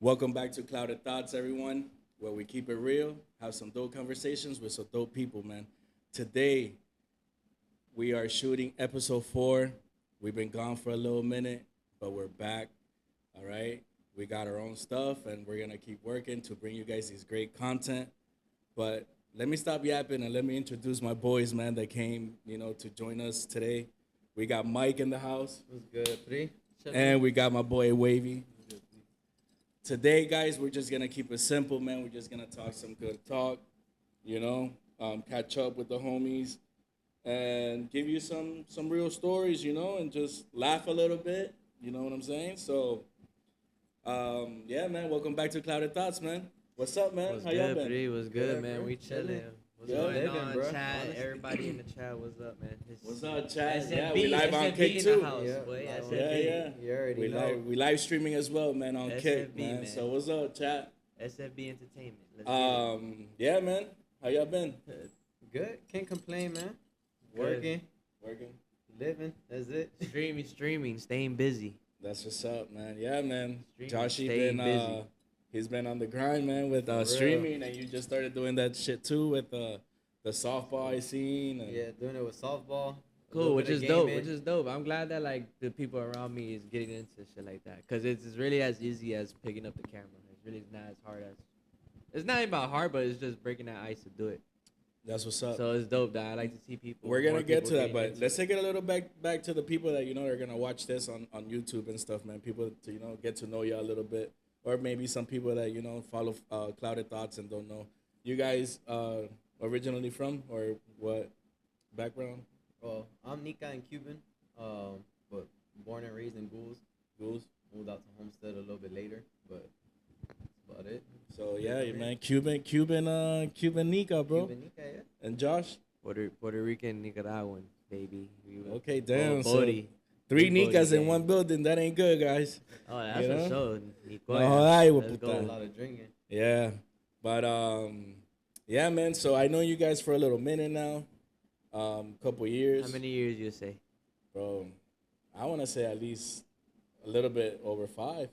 Welcome back to Clouded Thoughts, everyone, where we keep it real, have some dope conversations with some dope people, man. Today, we are shooting episode 4. We've been gone for a little minute, but we're back, all right? We got our own stuff, and we're going to keep working to bring you guys these great content. But let me stop yapping and let me introduce my boys, man, that came, to join us today. We got Mike in the house. What's good, Pri? And we got my boy Wavy. Today, guys, we're just gonna keep it simple, man. We're just gonna talk some good talk, catch up with the homies, and give you some real stories, and just laugh a little bit. You know what I'm saying? So, yeah, man. Welcome back to Clouded Thoughts, man. What's up, man? What's How y'all good, been? Pri? What's good, man? bro. We chilling. What's Yeah. going Living, on, bro. chat? Honestly. Everybody in the chat, what's up, man? What's up, chat? SFB, Yeah, we live on SFB Kick in too. the house, Yeah, boy. live on- Yeah, SFB. yeah. You already We know. live streaming as well, man, on Kick, SFB, man. man. So what's up, chat? SFB Entertainment. Let's Yeah, man. How y'all been? get it. Good. Can't complain, man. Good. Working, Working. living. That's it. Streaming, staying busy. That's what's up, man. Yeah, man. Streaming, Joshy staying been busy. he's been on the grind, man, with real. streaming, and you just started doing that shit too with the softball I seen. And Yeah, doing it with softball. a Cool, little which bit is of dope. gaming. Which is dope. I'm glad that like the people around me is getting into shit like that, cause it's really as easy as picking up the camera. It's really not as hard as. It's not even about hard, but it's just breaking that ice to do it. that's what's up. So it's dope that I like to see people. We're gonna more get people to that, getting but into let's it. take it a little back to the people that are gonna watch this on YouTube and stuff, man. People to get to know you a little bit, or maybe some people that follow Clouded Thoughts and don't know. You guys originally from or what background? Well, I'm Nika and Cuban, but born and raised in Gouls. Ghouls. Moved out to Homestead a little bit later, but that's about it. So yeah, man, Cuban Nika, bro, Cuban Nika, yeah. and Josh. Puerto Rican, Nicaraguan, baby. Okay, damn. So Body. 3 Big body Nikas in gang. one building. That ain't good, guys. Oh, that's You for know? sure. No, ay, Let's puta. go. A lot of drinking. Yeah, but yeah, man. So I know you guys for a little minute now, couple years. How many years you say? Bro, I want to say at least a little bit over 5.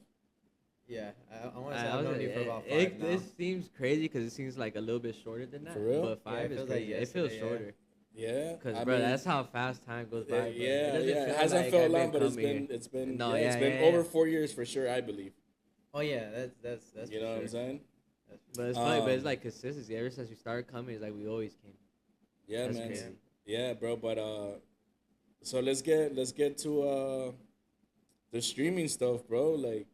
Yeah, I want to say I've known you for about 5 it, now. It seems crazy because it seems like a little bit shorter than that. For real? But 5 Yeah, it is feels like crazy. It feels yesterday, yeah. shorter. Yeah, Because, I bro, mean, that's how fast time goes by. yeah, bro. yeah, doesn't It feel hasn't like felt I've long, but it's coming here. been No, it's yeah, been yeah, over yeah. 4 years for sure. I believe. Oh yeah, that's You know what I'm saying? But it's funny, but it's Um, like consistency. Ever since we started coming, it's like we always came. Yeah, That's man. crazy. Yeah, bro. But so let's get to the streaming stuff, bro. Like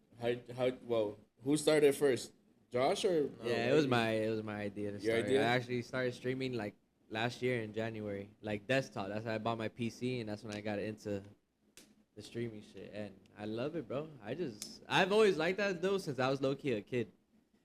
who started first, Josh or? Yeah, it was my idea to Your start. idea? I actually started streaming like last year in January, like desktop. That's when I bought my PC, and that's when I got into the streaming shit. And I love it, bro. I've always liked that though since I was low key a kid.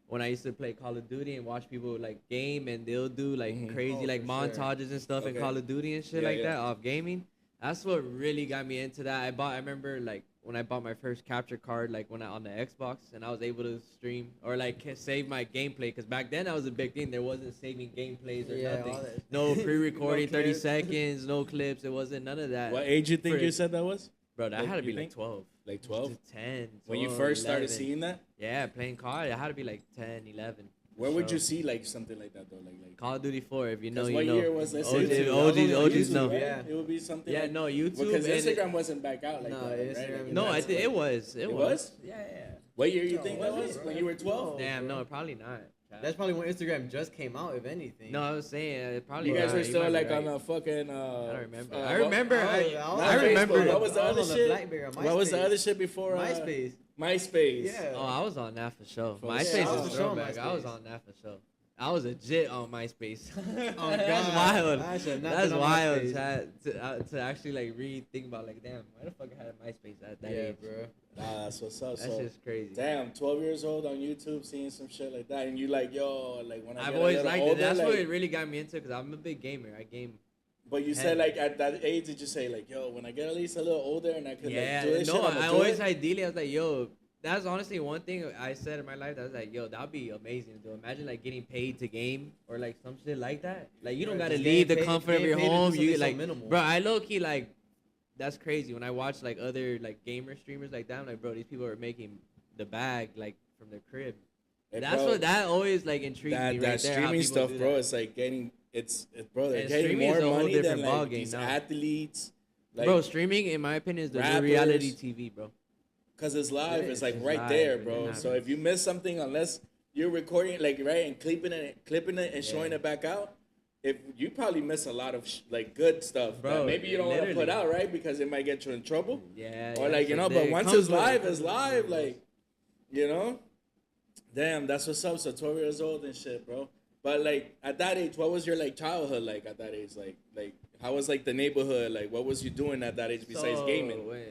When I used to play Call of Duty and watch people like game, and they'll do like Mhm. crazy Oh, like for sure. montages and stuff in Okay. Call of Duty and shit Yeah, like yeah. that off gaming. That's what really got me into that. I remember like when I bought my first capture card, like when I on the Xbox, and I was able to stream or like save my gameplay. Cause back then that was a big thing. There wasn't saving gameplays or Yeah, nothing. all that. No pre-recording, No 30 clips. seconds, no clips. It wasn't none of that. What age you think For- you said that was? Bro, that Like, had to you be like think? 12. Like 12? To 10. When you 12, first started 11. seeing that? Yeah, playing COD, it had to be like 10, 11. Where would So- you see like something like that though? Like Call of Duty 4, if you know, 'cause you what know. year was this? OGs, YouTube. OGs know. right? Yeah. It would be something. Yeah, like, no, YouTube. because and it- Instagram wasn't back out like No, that, right? Instagram Like, No, that's it what- was. It It was. was? Yeah, yeah. What year you No, think that was was? it? When you were 12? Damn, bro. no, probably not. That's probably when Instagram just came out, if anything. No, I was saying it probably. You guys not. were You still might be like on right. a fucking. I don't remember. I what- remember. I was I on remember. Facebook. What was the I other on shit? BlackBerry or What was the MySpace. other shit before? MySpace. MySpace. Yeah. Oh, I was on that for sure. For MySpace sure. is I was a for sure on throwback. I was MySpace. on that for sure. I was legit on MySpace. Oh, That's God. wild. I should not That's been on wild MySpace. to actually like think about like, damn, why the fuck I had a MySpace at that Yeah, age? bro. Nah, that's what's up. That's So, just crazy. damn, 12 years old on YouTube, seeing some shit like that, and you like, yo, like when I I've get a always little liked older, it. That's like, what it really got me into because I'm a big gamer. I game. But you said like at that age, did you say like, yo, when I get at least a little older and I could Yeah, like do this no, shit, I'ma I do always it? ideally I was like, yo, that's honestly one thing I said in my life. That was like, yo, that'd be amazing to do. Imagine like getting paid to game or like some shit like that. Like you don't Right, gotta just leave the getting paid- comfort of getting your paid to do home. something You so like, minimal. bro, I low key like, that's crazy. When I watch like other like gamer streamers like that, I'm like, bro, these people are making the bag like from their crib. Hey, That's bro, what that always like intrigued me right that there. how streaming people stuff, do bro. that. It's like getting bro. They're And getting streaming more is a whole money than different like ballgame these now. athletes. Like, Bro, streaming in my opinion is the new rappers. reality TV, bro. Cause it's live. It It's is. like It's right live, there, and it bro. So happens. if you miss something, unless you're recording like right and clipping it and showing Yeah. it back out, if you probably miss a lot of like good stuff, Bro, that maybe you don't want to put literally. out, right? Because it might get you in trouble. Yeah. Or yeah, like, you so know, there but it once comes it's with it. live, It it's comes with live. it. Like, you know, damn, that's what's up. So 12 years old and shit, bro. But like at that age, what was your like childhood like at that age? Like how was like the neighborhood? Like what was you doing at that age besides So, gaming? When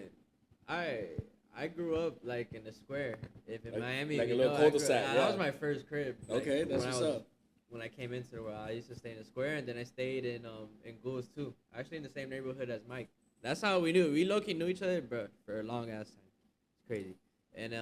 I grew up like in the square, if in Like- Miami, like a you little know, I grew- cul-de-sac, That yeah. was my first crib. like, Okay, that's when I what's was- up. When I came into the world, I used to stay in the square, and then I stayed in Goulds too. Actually, in the same neighborhood as Mike. That's how we knew. We low-key knew each other, bro, for a long ass time. It's crazy. And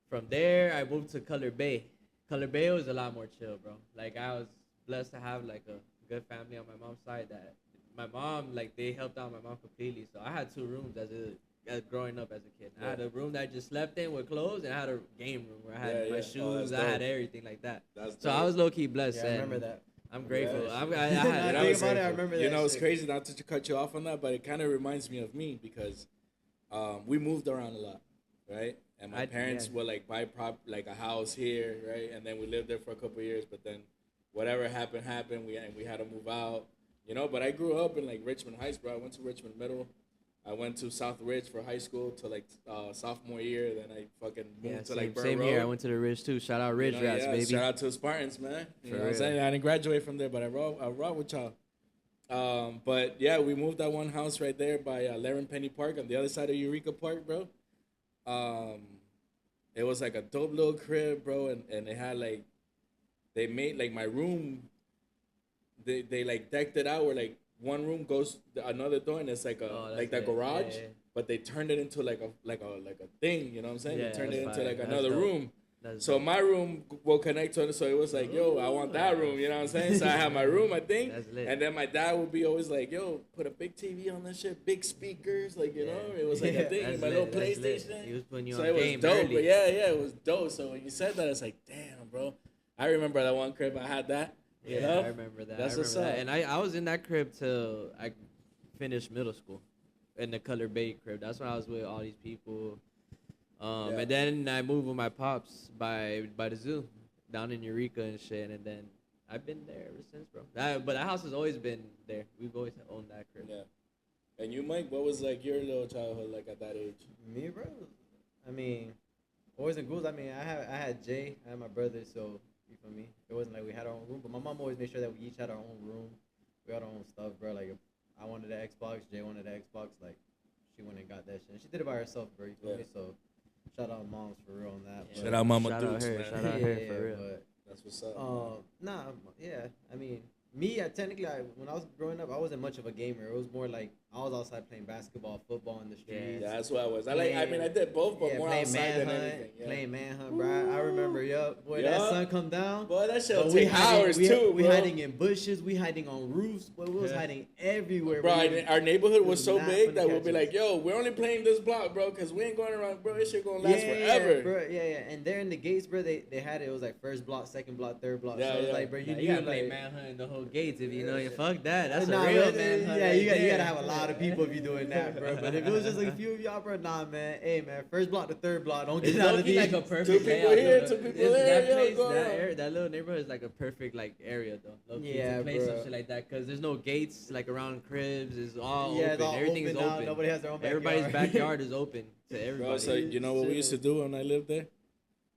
from there, I moved to Color Bay. Color Bay was a lot more chill, bro. Like I was blessed to have like a good family on my mom's side. That my mom, like they helped out my mom completely. So I had 2 rooms as growing up as a kid. I had a room that I just slept in with clothes, and I had a game room where I had Yeah, my yeah. shoes. Oh, that's I had dope. everything like that. That's So I dope. was low key blessed. Yeah, I and remember that. I'm grateful. Yeah, I You had. know, think about it, I remember You that know, it's shit. crazy not to cut you off on that, but it kind of reminds me of me because we moved around a lot, right? And my parents would like buy like a house here, right? And then we lived there for a couple of years, but then whatever happened. We had to move out, you know. But I grew up in like Richmond Heights, bro. I went to Richmond Middle. I went to South Ridge for high school to like sophomore year. Then I fucking moved to like Burr same Road. here. I went to the Ridge too. Shout out Ridge You know, Rats, yeah, baby. Shout out to the Spartans, man. You For know what I'm real. saying? I didn't graduate from there, but I rock with y'all. But yeah, we moved that one house right there by Laren Penny Park on the other side of Eureka Park, bro. It was like a dope little crib, bro, and they had like, they made like my room. They like decked it out where like one room goes to another door and it's like Oh, like that's that lit. garage, Yeah. but they turned it into like a thing. You know what I'm saying? Yeah, they turned it that's into fire. like That's another dope. room. That's So dope. my room will connect to it. So it was like, yo, I want that room. You know what I'm saying? So I have my room, I think. That's lit. And then my dad would be always like, yo, put a big TV on that shit, big speakers, like, you know, it was like a thing. That's My lit, little that's lit. PlayStation. He was putting you So on it was game dope. early. But yeah, it was dope. So when you said that, it's like, damn, bro. I remember that one crib I had that. You Yeah, know? I remember that. That's I what's remember up. that. And I was in that crib till I finished middle school, in the Color Bay crib. That's when I was with all these people. Yeah. And then I moved with my pops by the zoo, down in Eureka and shit. And then I've been there ever since, bro. But that house has always been there. We've always owned that crib. Yeah. And you, Mike, what was like your little childhood like at that age? Me, bro. I mean, boys and ghouls. I mean, I had Jay. I had my brother. So you feel me? It wasn't like we had our own room, but my mom always made sure that we each had our own room. We had our own stuff, bro. Like if I wanted an Xbox, Jay wanted an Xbox. Like she went and got that shit. And she did it by herself, bro. You feel me? So shout out moms for real on that. Yeah. Shout out Mama Shout out Dukes, her. man. Shout out her for real. But That's what's up. nah, yeah. I mean, me, technically, when I was growing up, I wasn't much of a gamer. It was more like I was outside playing basketball, football in the streets. Yeah, that's what I was. I mean, I did both, but more playing outside than manhunt, anything. Yeah. playing manhunt, bro. I remember, boy, that Yup. sun come down. Boy, that shit But will we take hiding- hours we, too, We bro. hiding in bushes. We hiding on roofs. Boy, we was hiding everywhere. Bro, our neighborhood was was so not big finna that we'll catch be us. like, yo, we're only playing this block, bro, because we ain't going around, bro. This shit gonna last forever. Yeah, bro. Yeah. And there in the gates, bro, they had it. It was like first block, second block, third block. Yeah, so it was yeah. like, bro, you You knew gotta play like. manhunt in the whole gates if you know you fuck that. That's Nah, a real but, manhunt. Yeah, right you there. gotta have a lot of people if you doing that, bro. But if it was just like a few of y'all, bro, nah, man. Hey, man, first block to third block. Don't get It's out of low-key these. like a perfect Two people layout, here, though. two people It's- there, That yo, place, go that, on. that little neighborhood is like a perfect like area though. Low-key, Yeah, to play some bro. shit like that because there's no gates like around cribs. It's all Yeah, open. it's all Everything open is now. open. Nobody has their own backyard. Everybody's backyard is open to everybody. Bro, so you know what we used to Shit. do when I lived there?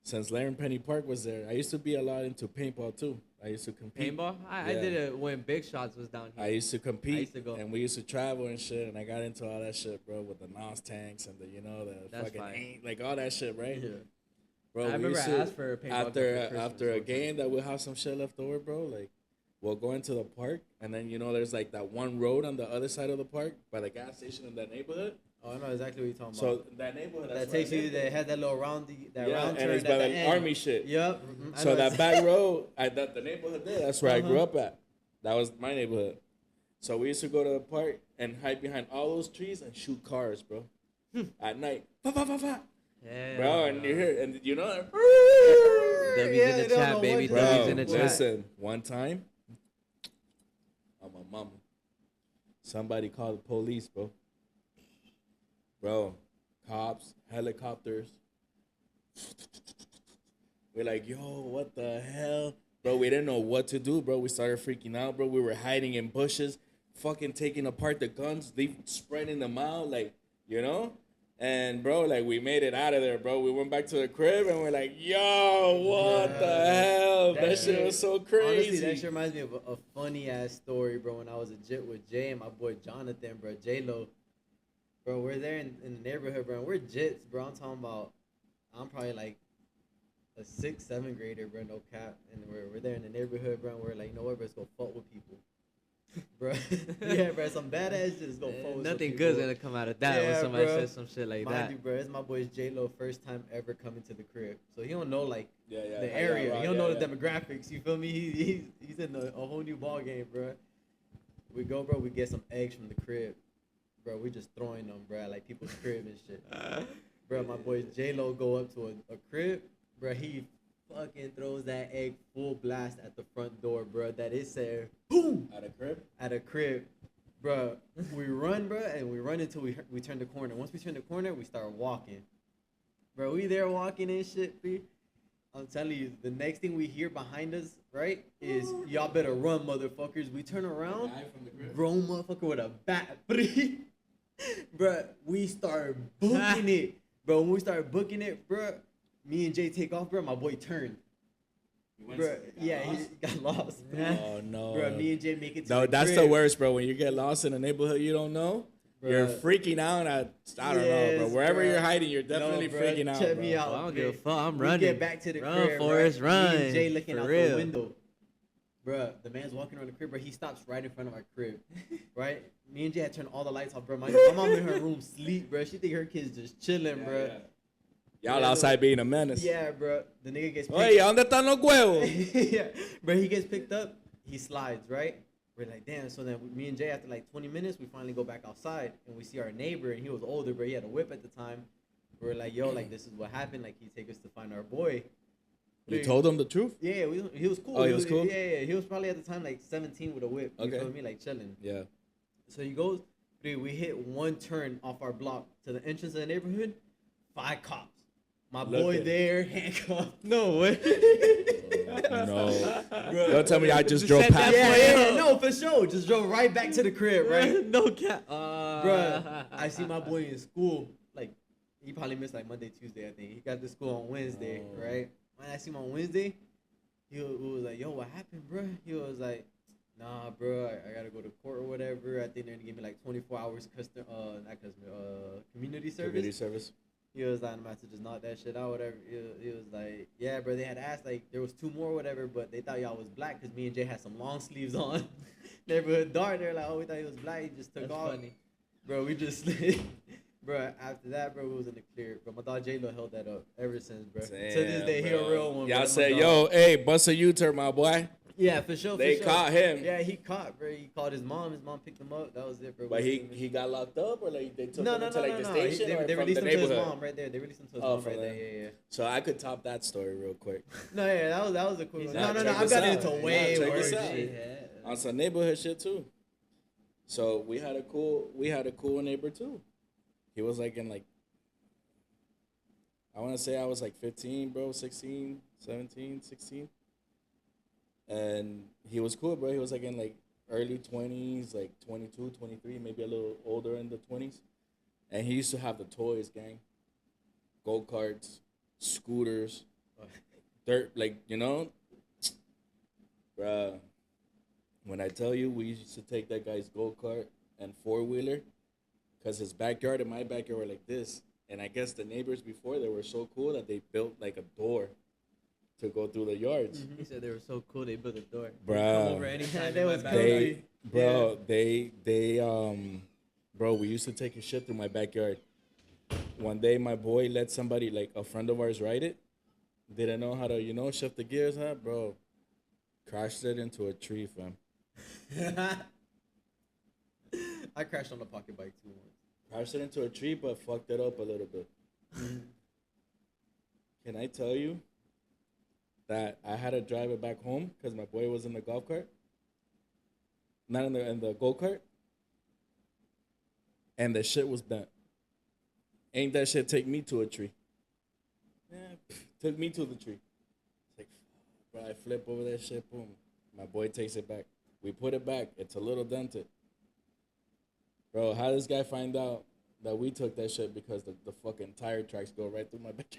Since Laren Penny Park was there, I used to be a lot into paintball too. I used to compete. Paintball? I Yeah. did it when Big Shots was down here. I used to compete, I used to go. and we used to travel and shit, and I got into all that shit, bro, with the NOS tanks and the, you know, the That's fucking fire. ain't, like all that shit, right? Yeah. Bro, I we remember used I to- asked for a paintball gun after for Christmas after a one time. game that we'll have some shit left over, bro. Like we'll go into the park, and then you know there's like that one road on the other side of the park by the gas station in that neighborhood. Oh, I know exactly what you're talking So about. that neighborhood That that's takes where I you. lived. That has that little round. That Yeah, round and turn it's by at the end. army shit. Yep. I So know that it's- back road, the neighborhood there, that's where I grew Uh-huh. up at. That was my neighborhood. So we used to go to the park and hide behind all those trees and shoot cars, bro. At night. Fa, fa, fa, fa. Yeah. bro, and you hear, and you know, W's Yeah, in the they don't know chat, baby. what bro, W's in the chat. listen, one time, I'm a mama. Somebody called the police, bro. Bro, cops, helicopters. We're like, yo, what the hell? Bro, we didn't know what to do, bro. We started freaking out, bro. We were hiding in bushes, fucking taking apart the guns, spreading them out, like, you know? And, bro, like, we made it out of there, bro. We went back to the crib, and we're like, yo, what the hell? That shit was so crazy. Honestly, that shit reminds me of a funny-ass story, bro, when I was legit with Jay and my boy Jonathan, bro, J-Lo. Bro, we're there in the neighborhood, bro, and we're jits, bro. I'm talking about, I'm probably like a 6th, 7th grader, bro, no cap. And we're there in the neighborhood, bro, and we're like, you know what, bro, let's go fuck with people. Bro, yeah, bro, some badass shit is go fuck with Nothing some good's people. gonna come out of that when Yeah, somebody bro. says some shit like Mind that. you, bro, it's my boy's J-Lo first time ever coming to the crib. So he don't know, like, Yeah, the how area. y'all rock, He don't know yeah. the demographics. You feel me? He's in a whole new ball game, bro. We go, bro. We get some eggs from the crib, bro. We just throwing them, bro, like people's crib and shit. Bro, my boy J-Lo go up to a crib, bro. He fucking throws that egg full blast at the front door, bro. That it said boom Out of crib? at a crib, bro. We run, bro, and we run until we turn the corner. Once we turn the corner, we start walking, bro. We there walking and shit, B. I'm telling you, the next thing we hear behind us, right, is y'all better run, motherfuckers. We turn around, Guy from the crib? grown motherfucker with a bat, bro. We start booking it, bro. When we start booking it, bro, me and Jay take off, bro. My boy turned, He went bro. got Yeah, lost? he got lost. Oh, no. Bro, me and Jay make it to No, the that's crib. the worst, bro. When you get lost in a neighborhood you don't know, you're Bruh. freaking out. I don't know, bro. Yes, Wherever bruh. you're hiding, you're definitely No, bruh. freaking out. Check bro. me out. Oh, I don't give a Bro. fuck. I'm We running. get back to the Run, crib, Forrest, right? Me run. and Jay looking For out real. the window. Bruh, the man's walking around the crib, bro. He stops right in front of our crib, right? Me and Jay had turned all the lights off, bro. My mom in her room sleep, bro. She think her kid's just chilling, Yeah, bro. yeah. Y'all Yeah, outside being a menace. Yeah, bro. The nigga gets picked Oye, ¿dónde están los huevos? yeah, bro. He gets picked up. He slides, right? We're like, damn. So then me and Jay, after like 20 minutes, we finally go back outside and we see our neighbor, and he was older, bro. He had a whip at the time. We're like, yo, like this is what happened. Like he take us to find our boy. You told them the truth? Yeah, he was cool. Oh, he was cool? Yeah, he was probably at the time like 17 with a whip. You Okay. feel me? Like chilling. Yeah. So he goes, dude, we hit one turn off our block to the entrance of the neighborhood. 5 cops. My Look boy at- there, handcuffed. No way. No. Bro. Don't tell me I just Just drove said past. that Yeah, for you. no, for sure. Just drove right back to the crib, right? No cap. Bruh, I see my boy in school. Like, he probably missed like Monday, Tuesday, I think. He got to school on Wednesday, Oh. right? When I see him on Wednesday, he was like, yo, what happened, bro? He was like, nah, bro, I gotta go to court or whatever. I think they're gonna give me like 24 hours community service. Community service. He was like, I'm about to just knock that shit out, whatever. He was like, yeah, bro, they had asked, like, there was 2 more, whatever, but they thought y'all was black because me and Jay had some long sleeves on. Neighborhood dark, they're like, oh, we thought he was black. He just took That's off. funny. Bro, we just, bro, after that, bro, we was in the clear. But my dog J-Lo held that up ever since, bro. To this day, he a real one, bro. Y'all My said, dog. yo, hey, bust a U-turn, my boy. Yeah, for sure. They for sure. caught him. Yeah, he caught, bro. He called his mom. His mom picked him up. That was it, bro. But he got locked up, or like they took no, him no, to no, like no, the no. station, They or released from him the to his neighborhood? mom right there. They released him to his Oh, mom from right there. there. Yeah, yeah. So I could top that story real quick. No, yeah, that was a cool one. Nah, No, check I've this got out. into Nah, way check worse this out. shit. On some neighborhood shit too. So we had a cool neighbor too. He was like in like, I want to say I was like 15, bro, 16, 17, 16. And he was cool, bro. He was like in like early 20s, like 22, 23, maybe a little older in the 20s. And he used to have the toys, gang. Go-karts, scooters, dirt, like, you know? Bruh, when I tell you we used to take that guy's go-kart and four-wheeler, because his backyard and my backyard were like this. And I guess the neighbors before, they were so cool that they built like a door to go through the yards. He said they were so cool they built a door. Bruh. Come over anytime. That in my was backyard. Bro, we used to take a shit through my backyard. One day, my boy let somebody, like a friend of ours, ride it. Didn't know how to, shift the gears, huh, bro? Crashed it into a tree, fam. I crashed on a pocket bike too once. Crashed it into a tree, but fucked it up a little bit. Can I tell you that I had to drive it back home because my boy was in the golf cart, not in the go kart, and the shit was bent. Ain't that shit take me to a tree? Yeah, took me to the tree. It's like, bro, I flip over that shit, boom. My boy takes it back. We put it back. It's a little dented. Bro, how does this guy find out that we took that shit because the fucking tire tracks go right through my bitch?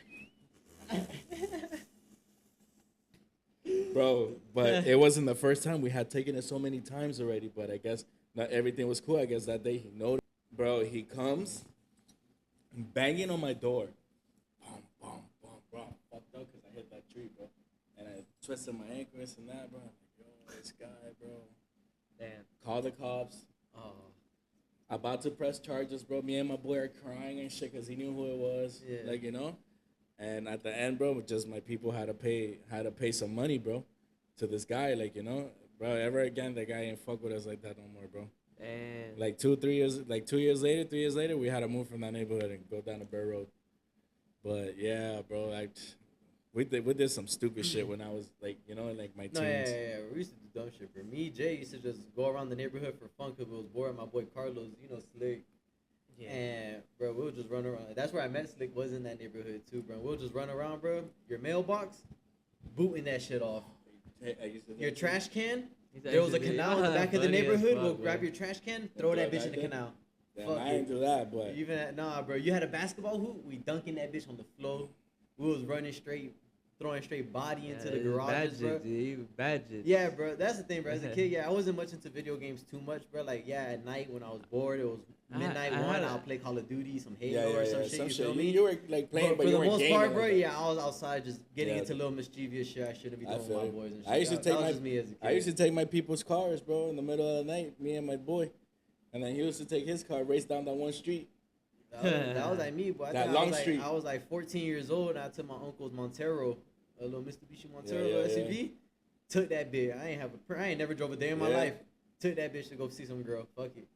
Bro, but it wasn't the first time. We had taken it so many times already, but I guess not everything was cool. I guess that day he noticed. Bro, he comes banging on my door. Boom, boom, boom, bro. I'm fucked up because I hit that tree, bro. And I twisted my ankle and that, bro. I'm like, yo, this guy, bro. Damn. Call the cops. Oh. About to press charges, bro. Me and my boy are crying and shit because he knew who it was. Yeah. Like, you know? And at the end, bro, just my people had to pay some money, bro, to this guy. Like, you know? Bro, ever again, that guy ain't fuck with us like that no more, bro. Damn. Like 3 years later, we had to move from that neighborhood and go down to Burr Road. But yeah, bro, we did some stupid shit when I was like, you know, like my teens. No, yeah. We used to do dumb shit. For me, Jay used to just go around the neighborhood for fun because we was bored. My boy Carlos, you know, Slick. Yeah. And, bro, we'll just run around. That's where I met Slick, was in that neighborhood, too, bro. We'll just run around, bro. Your mailbox, booting that shit off. Hey, I used to do Your that trash can, He's there was a actually- canal in the back of the funny as neighborhood. fuck, We'll bro. grab your trash can, throw that bitch in the there. canal. Damn, Fuck I it. ain't do that, but Even nah, bro. You had a basketball hoop. We dunking that bitch on the floor. We was running straight, throwing straight body into the garages, bro. Bad shit. Yeah, bro. That's the thing, bro. As a kid, yeah, I wasn't much into video games too much, bro. Like, yeah, at night when I was bored, it was midnight I'll play Call of Duty, some Halo or some shit. You feel me? You were like playing, but for you the weren't most gaming part, bro, like that. yeah, I was outside just getting Yeah. into little mischievous shit I shouldn't be I doing with my feel you. boys and shit. I used to That take was my just me as a kid. I used to take my people's cars, bro, in the middle of the night. Me and my boy, and then he used to take his car, race down that one street. That was like me, boy. I That think long street. I was like 14 years old, and I took my uncle's Montero, a little Mitsubishi Montero Yeah, yeah, SUV. Took that bitch. I ain't never drove a day in my Yeah. life. Took that bitch to go see some girl. Fuck it.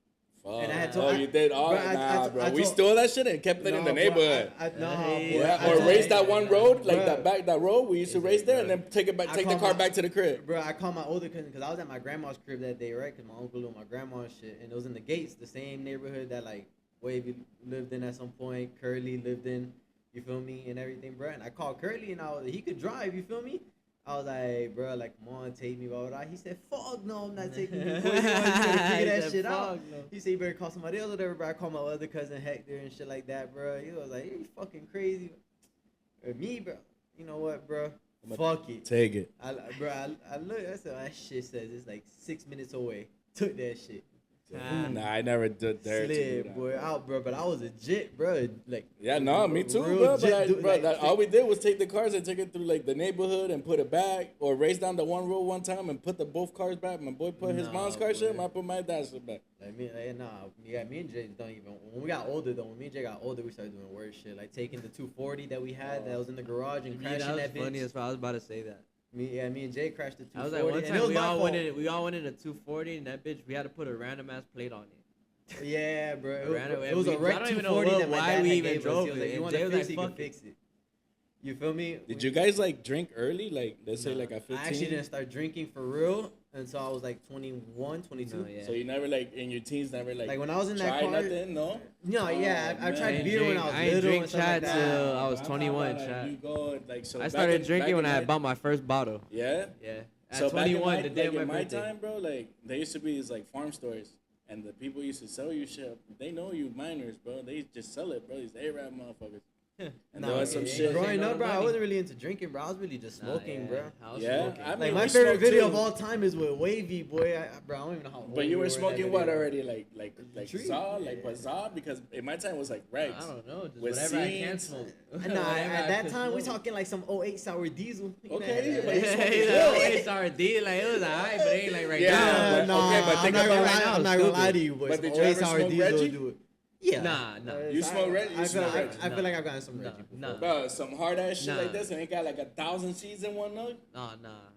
Fuck. And I had oh, you did all bro, nah, bro. I we told- stole that shit and kept it in the neighborhood. I Or told- race that one road, like Bruh. that road. We used to race there and then take it back, I take the call car my- back to the crib. Bro, I called my older cousin because I was at my grandma's crib that day, right? Because my uncle and my grandma and shit. And it was in the Gates, the same neighborhood that, like, Wavy lived in at some point. Curly lived in, you feel me? And everything, bro. And I called Curly and he could drive, you feel me? I was like, bro, like, come on, take me, blah, blah, blah. He said, fuck no, I'm not taking you. Boy, you better figure that shit out. No. He said, you better call somebody else or whatever, bro. I called my other cousin Hector and shit like that, bro. He was like, you fucking crazy. Or me, bro. You know what, bro? Fuck it. Take it. I look, I said, that shit says it's like 6 minutes away. Took that shit. Nah, I never did dare to do Slid, that. boy, out, bro. But I was a jit, bro. Like, Yeah, no, me too, real bro. But jit dude, like, all we did was take the cars and take it through like the neighborhood and put it back, or race down the one road one time and put both cars back. My boy put his Nah, mom's car shit, boy. I put my dad's shit back. Like me, me and Jay don't even. When we got older, though, when me and Jay got older, we started doing worse shit, like taking the 240 that we had that was in the garage and Yeah, crashing that was that funny bitch. as fuck. I was about to say that. Me and Jay crashed the I was 240, like, one and it time was we my all fault. went in a 240, and that bitch, we had to put a random ass plate on it. Yeah, bro. Random- It was we- a I wreck don't even know 240 what- that my why dad we had even gave us. drove He was it, like, you and want Jay to was fix like, it, you can "Fuck it." fix it. You feel me? Did you guys like drink early? Like let's say Nah. like at 15. I actually didn't start drinking for real until I was like 21, 22. No, yeah. So you never like in your teens never Like when I was in that tried car. nothing, no. No, yeah, I man. tried I beer when I was ain't little drink and stuff like Chad that. till I was I'm 21, talking about, Chad. like, you go, like, so I back started in- drinking back when in I my- bought my first bottle. Yeah. Yeah. At So back in 21, my, the day like of my in my birthday. time, bro, like there used to be these like farm stores, and the people used to sell you shit. They know you minors, bro. They just sell it, bro. These Arab motherfuckers. And there was some shit. Growing Ain't up, no bro, I money. wasn't really into drinking, bro. I was really just smoking, Nah, bro. I was Yeah, smoking. I mean, Like we my favorite smoked video too. of all time is with Wavy, boy. Bro, I don't even know how old But you we were in that smoking what video. already? Like Tree? Zaw, like Bazaar? Because in my time it was like Regs. I don't know, just With whatever I can seeds. smoke. Nah, Whatever at I that could time we smoke. talking like some '08 sour diesel. Okay, Nah, but you Yeah, smoking he's real. like, it's our deal. Like, it was alright, but it ain't like right Yeah, now. but- nah, okay, but I'm think not about gonna it lie. now, I'm not gonna lie stupid. to you, boys. But did you 08 ever sour smoke diesel will Reggie? do it. Yeah. Nah. You smoke Reggie? You I smoke feel, Reggie? I feel like I've gotten some Reggie before. Nah. Bro, some hard ass shit Nah. like this, and it got like 1,000 seeds in one nug. Nah.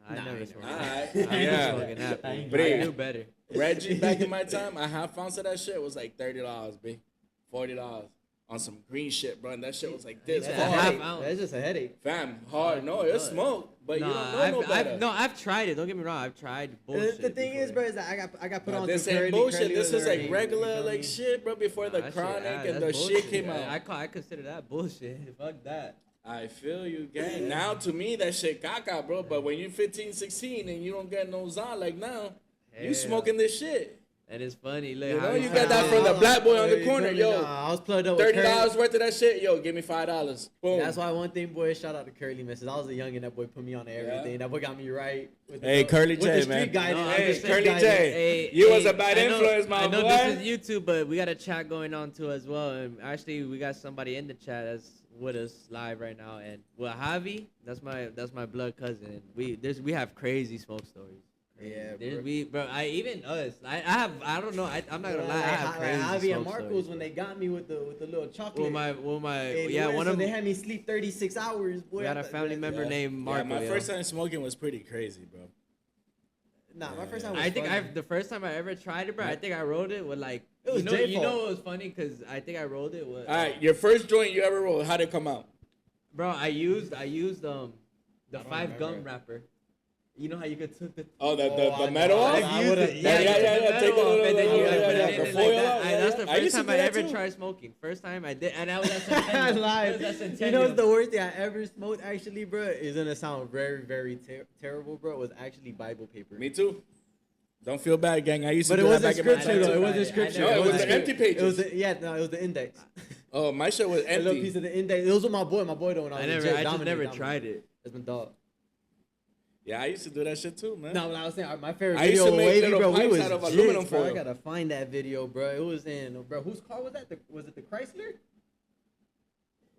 I Nah, never ain't smoked no- that. Alright, I yeah. never smoking that. Ain't But I no- knew better. Reggie, back in my time, a half ounce of that shit was like $30, B. $40. on some green shit, bro, and that shit was like this That's hard. a half Headache. ounce. That's just a headache. Fam, hard. No, it's smoke, but you don't know no better. I've tried it. Don't get me wrong. I've tried bullshit. The thing is, before. bro, is that I got put on This some ain't curly, bullshit. curly This was is like already, you regular feel like me? shit, bro. Before the That shit, chronic and the that's shit bullshit. came out. I consider that bullshit. Fuck that. I feel you, gang. Now to me that shit caca, bro. But when you're 15, 16 and you don't get no Zon like now, you Hell. smoking this shit. And it's funny. Look, You how know, we you got that started- from the black boy on the You corner, feel me? yo. Nah, I was plugged up with $30 Curly. worth of that shit, yo. Give me $5. Boom. That's why one thing, boy. Shout out to Curly, man. Since I was a youngin', that boy put me on to everything. Yeah. That boy got me right. With Hey, Curly with J, the street man. guidance. No, I'm Hey, just saying, Curly guys, J, you was a bad I know- influence, my I know boy. this is YouTube, but we got a chat going on too as well. And actually, we got somebody in the chat that's with us live right now. And well, Javi, that's my blood cousin. We have crazy smoke stories. Yeah, bro. I don't know. I'm not gonna lie. I have crazy Javi and smoke Marcos stories. when they got me with the little chocolate. One so of they them. had me sleep 36 hours. Boy, We got a family member named Yeah, Marco. my yo. first time smoking was pretty crazy, bro. Nah, my first time was I think fun. the first time I ever tried it, bro. I think I rolled it with like. It was you know, J-Fault. you know it was funny because I think I rolled it with. All right, your first joint you ever rolled, how'd it come out? Bro, I used the don't 5 gum remember. wrapper. You know how you could took the. Oh, the I metal know. off? I would've- Yeah. Take the little- and then you yeah, put yeah, it the in foil like that. out, yeah, That's the yeah. I first used to time do I that ever too. tried smoking. First time I did, and I was at I Centennial. lied. It was at You know Centennial. what's the worst thing I ever smoked actually, bro? Is gonna sound very, very terrible, bro. It was actually Bible paper. Me too. Don't feel bad, gang. I used to But it do that wasn't back in my scripture time, though. too. It wasn't I scripture. know, No, it was wasn't the scripture. empty pages. It was it was the index. Oh, my shit was A little piece empty. of the index. It was with my boy though. When I was I just never tried it. It's been dog. Yeah, I used to do that shit too, man. No, what I was saying, my favorite I used video to with make Wavy, little bro. We pipes was out of aluminum jigs, bro. I foil. gotta find that video, bro. It was in, bro. Whose car was that? Was it the Chrysler?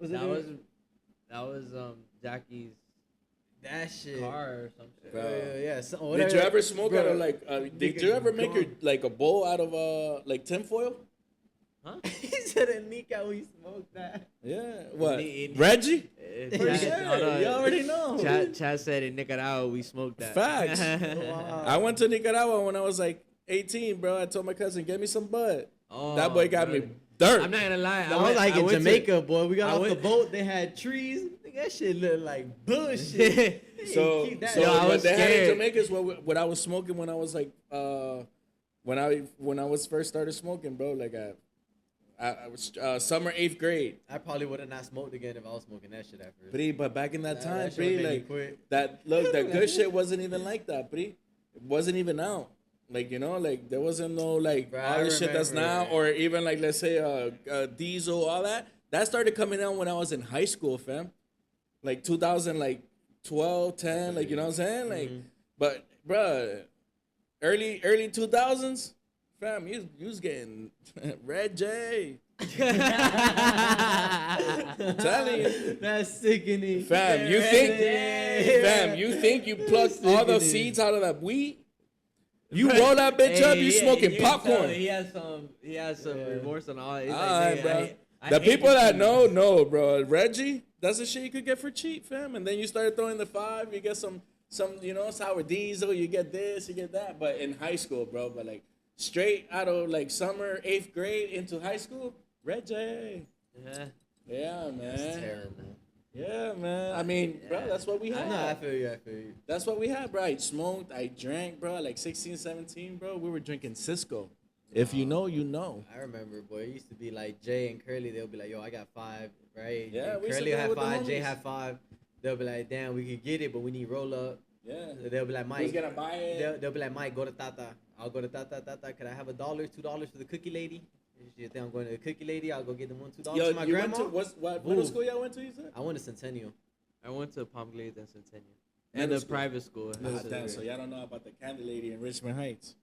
That was Jackie's that shit? car or something. Bro. Yeah. So, Did whatever. you ever smoke Bro, out of like? Did you ever make your gone. like a bowl out of like tinfoil? Huh? He said a Nika we smoked that. Yeah. What? In- Reggie? Uh, For Chad- sure. hold on. You already know. Chad said in Nicaragua we smoked that. Facts. Wow. I went to Nicaragua when I was like 18, bro. I told my cousin, "Get me some bud." Oh, That boy got bro. me dirt. I'm not gonna lie. I was like in went to- Jamaica, boy. We got I off the went- boat. They had trees. That shit looked like bullshit. So, Keep that. so Yo, I what was they had in scared. Jamaica is what I was smoking when I was like when I was first started smoking, bro. Like I was summer 8th grade. I probably would have not smoked again if I was smoking that shit at first. But back in that Nah, time, that shit made me like quit. that good shit wasn't even like that, It wasn't even out. Like, you know, like there wasn't no like Bro, all I the shit that's now, remember. or even like let's say diesel, all that. That started coming out when I was in high school, fam. Like 2000, like 12, 10, like you know what I'm saying? Like, but bruh, early 2000s, fam, you was getting Red J. I'm telling you. That's sickening. Fam, you think you plucked all the seeds out of that weed? You roll that bitch up, you smoking you can tell popcorn. He has some remorse on all. He's Alright, nigga, bro. I The hate people this that shit. know, bro. Reggie, that's the shit you could get for cheap, fam. And then you started throwing the 5, you get some, you know, sour diesel, you get this, you get that. But in high school, bro, but like straight out of like summer 8th grade into high school, Reggie. Yeah. Yeah, man. That's terrible. Yeah, man. I mean, bro, that's what we had. No, I feel you. That's what we had, bro. I smoked, I drank, bro. Like 16, 17, bro. We were drinking Cisco. If you know, you know. I remember, boy. It used to be like Jay and Curly. They'll be like, "Yo, I got 5, right?" Yeah, And we used to Curly go had with the 5, Jay homies. had 5. They'll be like, "Damn, we could get it, but we need roll up." Yeah. They'll be like, "Mike, Who's gonna buy it? They'll be like, Mike, go to Tata. I'll go to Tata. Could I have $1, $2 for the cookie lady? You think I'm going to the cookie lady? I'll go get them $2 Yo, for my you grandma. went to what middle Ooh. school y'all went to? You said? I went to Centennial. I went to Palm Glades and Centennial. Middle And a school. private school. Ah, damn, so y'all don't know about the candy lady in Richmond Heights.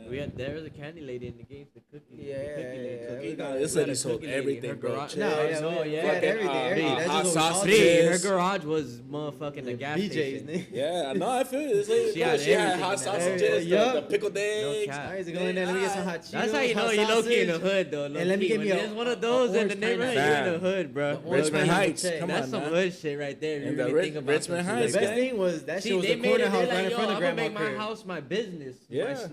There was a candy lady in the game, the cookie. Yeah, the cookie lady. yeah, Cookie, we got- no, this we lady got a sold cookie lady. everything, Her bro. garage- Chips, No, yeah, no, we yeah. had fucking, everything. That's hot just what we all sausages. did. Her garage was motherfucking the gas BJ's, station. nigga. Yeah, no, I feel you. This lady, She bro, had she had everything hot in that. sausages, Yup. the pickled eggs. cap. I used to go in there. Let me get some hot Cheetos. That's how you know hot you low key in the sausage. hood, though. And let me get me There's one of those in the orange neighborhood. pineapple. You're in the hood, bro. The orange Richmond pineapple Heights, check. come That's on, some man. hood shit right there. You And the really think Rich- about Richmond some shit Heights, The like best that. thing was that See, shit was they the made corner it. house They're right in like, yo, front of I'm gonna Grandma make my crib. house my business. Yeah.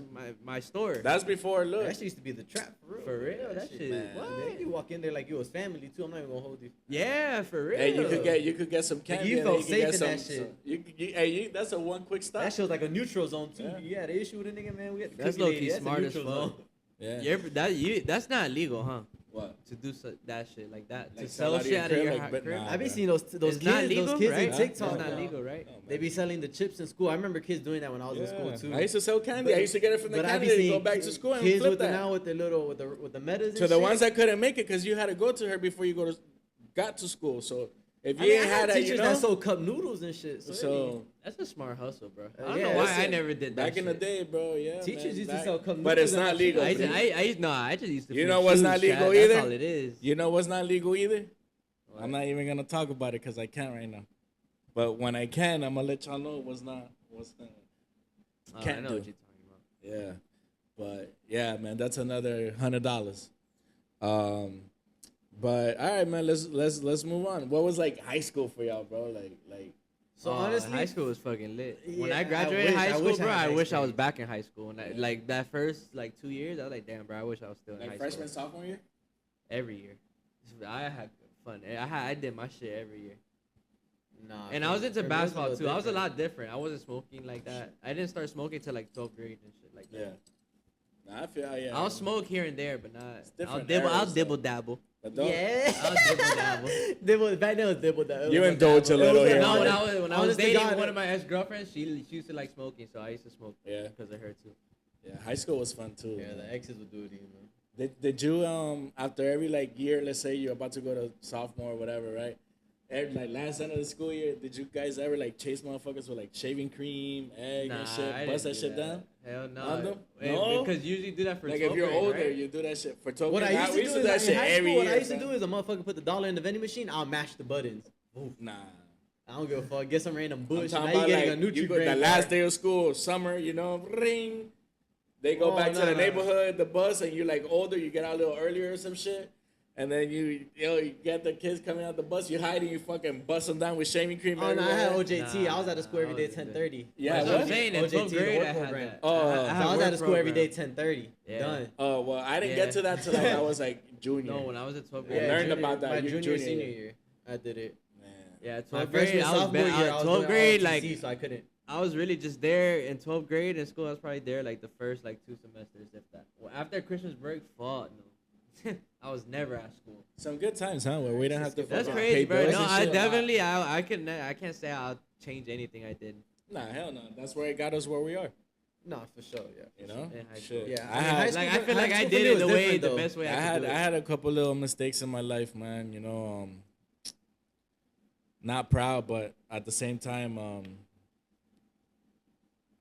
my store. That's before look. That shit used to be the trap for real. For real, that shit. man. What? Then you walk in there like you was family too. I'm not even gonna hold you. Yeah, for real. Hey, you could get some candy. you and felt then safe get in some, that shit. That's a one quick stop. That shit was like a neutral zone too. Yeah. You had an issue with a nigga, man. We had to That's cook you, low lady. key That's a smart as neutral fuck. zone. Yeah. That's not illegal, huh? What? To do that shit like that. Like to sell shit out of your crib, crib. nah, I be bro. seeing those It's kids, not legal, those kids right? in TikTok. It's not now. legal, right? No, man. They be selling the chips in school. I remember kids doing that when I was in school too. I used to sell candy. I used to get it from the But I candy be and go seeing back to school and kids flip with the that. now with the little with the metas. To and the shit. ones that couldn't make it because you had to go to her before you got to school. So if I you mean, ain't I had had that, teachers you know. that sold cup noodles and shit. So That's a smart hustle, bro. I don't yeah, know why that's I it. never did that. back in the shit. day, bro, yeah. Teachers man, used to back- sell cup but it's noodles not and legal. shit. I just used to. You flip know what's shoes, not legal Chad. either? That's all it is. You know what's not legal either? What? I'm not even gonna talk about it because I can't right now. But when I can, I'm gonna let y'all know what's not. Oh, Can't I know do. what you're talking about. Yeah, but yeah, man, that's another $100. But all right, man, let's move on. What was like high school for y'all, bro? Like So Oh, honestly, high school was fucking lit. When Yeah, I I graduated wish- high I school, wish I bro, had I that wish I was experience. back in high school. And like that first like 2 years, I was like, damn, bro, I wish I was still in high freshman, school. sophomore year. Every year, I had fun. I did my shit every year. nah. And I was into for me, it basketball little too. I was a different. lot different. I wasn't smoking like that. I didn't start smoking till like 12th grade and shit like Yeah. that. Nah, I feel yeah. I'll smoke here and there, but not. I'll different dibble. I'll eras, dibble though. dabble. But don't. Yeah. I'll dibble dabble. Dibble. Back then it was dibble. That You indulge a little here. No, Yeah. when I was Honest to dating God, one of my ex girlfriends, she used to like smoking, so I used to smoke Yeah. because of her too. Yeah, high school was fun too. Yeah, man. the exes would do it, you know. Did you after every like year, let's say you're about to go to sophomore or whatever, right? Like last end of the school year, did you guys ever like chase motherfuckers with like shaving cream, egg and shit, I bust that didn't shit do down? Hell no. On them? Hey, No? because you usually do that for Like 12th if you're grade, older, right? you do that shit for token. What I used to we do do is that like, shit in high every school, year. what I used to bro. do is a motherfucker put the dollar in the vending machine. I'll mash the buttons. Nah. I don't give a fuck. Get some random I'm bush. Now talking you about getting like a you go Nutri-Grain the last card. day of school, summer, you know, ring. They go Oh, back to nah, the nah. neighborhood, the bus, and you're like older, you get out a little earlier or some shit. And then you get the kids coming out the bus, you hide and you fucking bust them down with shaving cream. Oh no, I had everywhere. OJT. I was at the school Nah, every day I was 10:30. Yeah, That's what what? I'm saying. In OJT, 12th the grade, work I had program. that. Oh. I So had I was work at the school every day program. 10:30. Yeah. Done. Oh, well, I didn't Yeah. get to that till like I was like junior. No, when I was at 12th I grade. learned about that. My You junior, junior senior year. year, I did it. Man. Yeah, My 12th freshman, grade, I was sophomore year, I was 12th doing grade, ROTC, like so I couldn't. I was really just there in 12th grade in school. I was probably there like the first like 2 semesters, if that. Well, after Christmas break, fuck no. I was never at school. Some good times, huh? Where we didn't have to That's fucking crazy, pay bro. bills No, and I shit. definitely, I can't say I'll change anything I did. Nah, hell no. That's where it got us where we are. No, for sure, yeah. You know? In high Shit. school. Yeah, I I mean, had, high school- Like I feel like high I school for did me it was the way different, the though. best way I I had could do I it. had a couple little mistakes in my life, man. You know, not proud, but at the same time,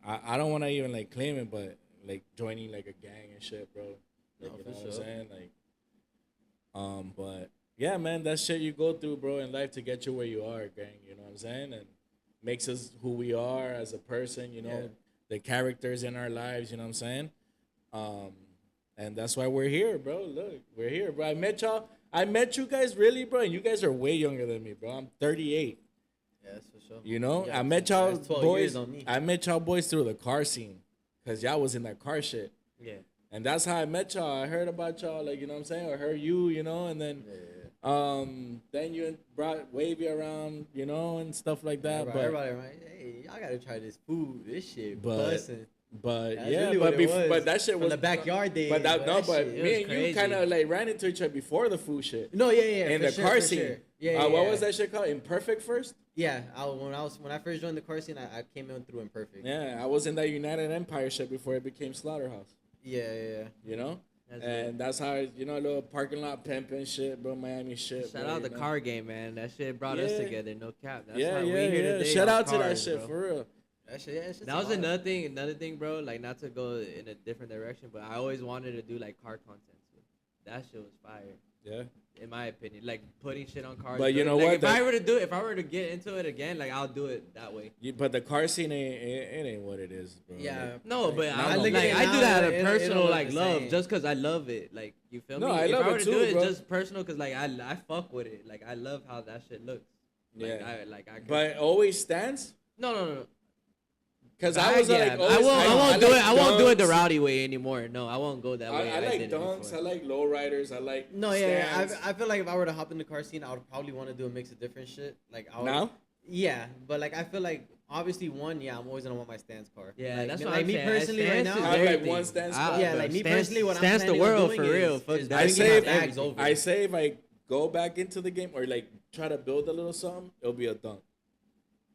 I don't want to even like claim it, but like joining like a gang and shit, bro. Like, No, you for know what I'm sure. saying? Like, but yeah, man, that shit you go through, bro, in life to get you where you are, gang. You know what I'm saying? And makes us who we are as a person. You know, Yeah. the characters in our lives. You know what I'm saying? And that's why we're here, bro. Look, we're here, bro. I met y'all. I met you guys really, bro, and you guys are way younger than me, bro. I'm 38. Yeah, that's for sure. You know, Yeah, I met so y'all that's 12 boys. years on me. I met y'all boys through the car scene, cause y'all was in that car shit, Yeah. and that's how I met y'all. I heard about y'all, like you know what I'm saying, or heard you know, and then then you brought Wavy around, you know, and stuff like that. Everybody, right? Hey, y'all gotta try this food. This shit But- bussin'. But That's yeah, really but what it was. but that shit From was the backyard days. But that, no, but shit- It me was and you crazy. kind of like ran into each other before the food shit. No, yeah, In for the sure, car for scene. sure. Yeah, What yeah. was that shit called? Imperfect first? Yeah, when I first joined the car scene, I came in through Imperfect. Yeah, I was in that United Empire shit before it became Slaughterhouse. Yeah. You know? That's And that's how, you know, a little parking lot pimping shit, bro, Miami shit. Shout bro, out you the know? car game, man. That shit brought us Yeah. together. No cap. That's Yeah, how yeah, we here yeah. today. Shout on out to that cars, shit, bro. for real. That shit's That was hard. another thing, bro. Like, not to go in a different direction, but I always wanted to do like car content too. That shit was fire, Yeah. in my opinion. Like putting shit on cars. But you know like, what? If I were to do it, if I were to get into it again, like I'll do it that way. But the car scene it ain't what it is, bro. Yeah. No, but Now I I'm like looking at I it do now, that out of it don't personal look like the love, same. just cause I love it. Like you feel No, me? I If love I it were to too, do it, bro. just personal, cause like I fuck with it. Like I love how that shit looks. Like, Yeah. I could- But always stands? no. Because I was like, I always, won't do like it. I won't do it the dunks. rowdy way anymore. No, I won't go that way. I like did it dunks. before. I like lowriders. I like No, stands. I feel like if I were to hop in the car scene, I would probably want to do a mix of different shit. Like I would, Now? Yeah, but like I feel like obviously I'm always gonna want my stance car. Yeah, like, that's me- what like I'm me saying. personally right Stance now. is I have like everything. one stance car. Yeah, like me Stance- personally, what I'm stance the planning world on for doing real. is, Fuck is that. I bringing say, my bags over. I say if I go back into the game or like try to build a little something, it'll be a dunk.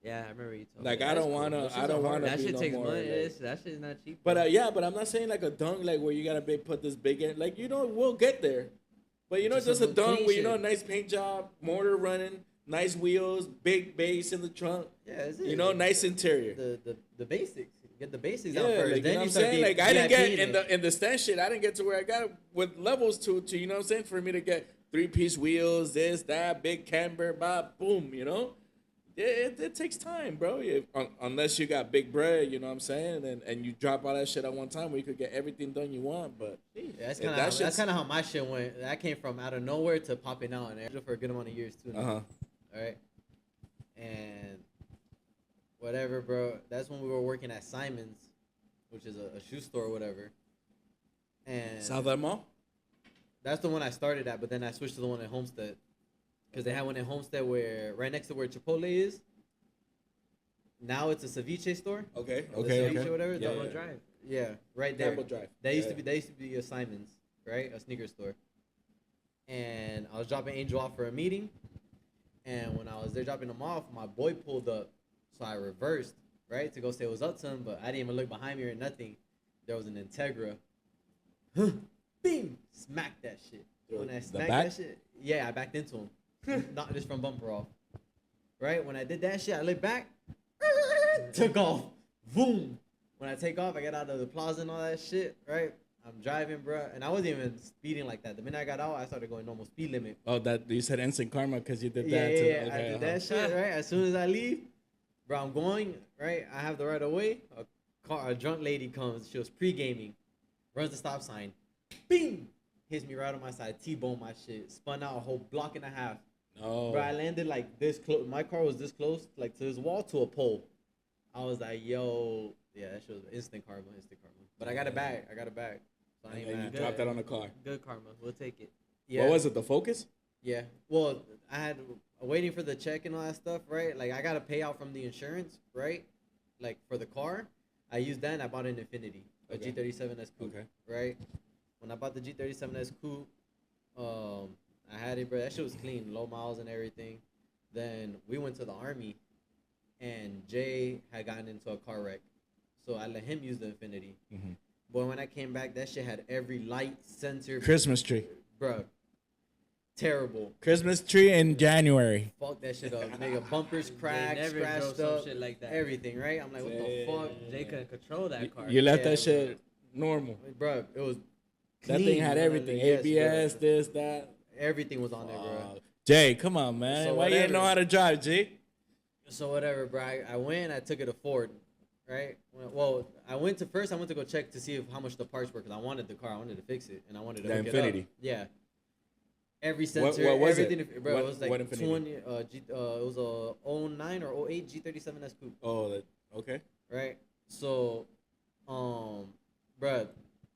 Yeah, I remember you told Like me. I That's don't cool. wanna, Those I shits don't are hard. wanna. That be shit no takes more, money. like- That shit's not cheap. But bro. yeah, but I'm not saying like a dunk like where you gotta put this big in. Like we'll get there. But Just just a some dunk clean where shit. nice paint job, motor running, nice wheels, big bass in the trunk. Yeah, that's it. Nice interior. The basics. Get the basics Yeah, out first. like, Then you know what I'm start saying? the Like I didn't VIP get in the stand shit. I didn't get to where I got with levels to you know what I'm saying, for me to get 3-piece wheels, this, that, big camber, boom, It takes time, bro. Unless you got big bread, you know what I'm saying, and you drop all that shit at one time where you could get everything done you want. But Yeah, If that's kind of how my shit went. That came from out of nowhere to popping out and for a good amount of years too. Now. All right, and whatever, bro. That's when we were working at Simon's, which is a shoe store or whatever. And South End Mall. that's the one I started at, but then I switched to the one at Homestead. Because they had one in Homestead where, right next to where Chipotle is. Now it's a ceviche store. Okay, The okay, ceviche okay. or whatever. Yeah, the- yeah. Drive. Yeah, right there. Campbell Drive. That used Yeah. to be. They used to be a Simon's, right? A sneaker store. And I was dropping Angel off for a meeting, and when I was there dropping him off, my boy pulled up, so I reversed, right, to go say what's up to him, but I didn't even look behind me or nothing. There was an Integra. Bing! Smacked that shit. When I The smacked back? that shit, yeah, I backed into him, not just from bumper off. Right when I did that shit, I looked back, took off, boom. When I take off, I get out of the plaza and all that shit, right? I'm driving, bro, and I wasn't even speeding like that. The minute I got out, I started going normal speed limit. Oh, that you said instant karma because you did Yeah, that. yeah, too. yeah. Okay, I did that shit, right? As soon as I leave, bro, I'm going, right? I have the right of way. A drunk lady comes. She was pre-gaming, runs the stop sign, bing, hits me right on my side, T-bone my shit, spun out a whole block and a half. No. Bro, I landed like this close. My car was this close, like to this wall, to a pole. I was like, yo, yeah, that shit was instant karma. But I got it back. So I And ain't then you mad. dropped that on the car. Good karma. We'll take it. Yeah. What was it? The Focus? Yeah. Well, I had waiting for the check and all that stuff, right? Like I got to pay out from the insurance, right? Like for the car, I used that and I bought an Infinity, a Okay. G37S coupe, Okay. right? When I bought the G37S coupe, I had it, bro. That shit was clean, low miles and everything. Then we went to the army, and Jay had gotten into a car wreck, so I let him use the Infinity. Mm-hmm. Boy, when I came back, that shit had every light sensor, Christmas tree. bro. Terrible. Christmas tree in January. Fuck that shit up, nigga. Bumpers cracked, never drove scratched some up, shit like that. everything, right? I'm like, what the fuck, They couldn't control that car. You left Yeah, that shit normal. bro? It was That clean, thing had bro. everything. Yes, ABS, bro. this, that. Everything was on there, bro. Jay, come on, man. So Why you didn't know whatever. how to drive, G? So whatever, bro. I went. I took it to Ford, right? Well, I went to go check to see how much the parts were because I wanted the car. I wanted to fix it and I wanted to The hook Infinity. it up. Yeah. Every sensor, what was it? everything, bro. What- it was what like Infinity? 20. It was a 09 or 08 G37S coupe, Oh, okay. right? So, bro,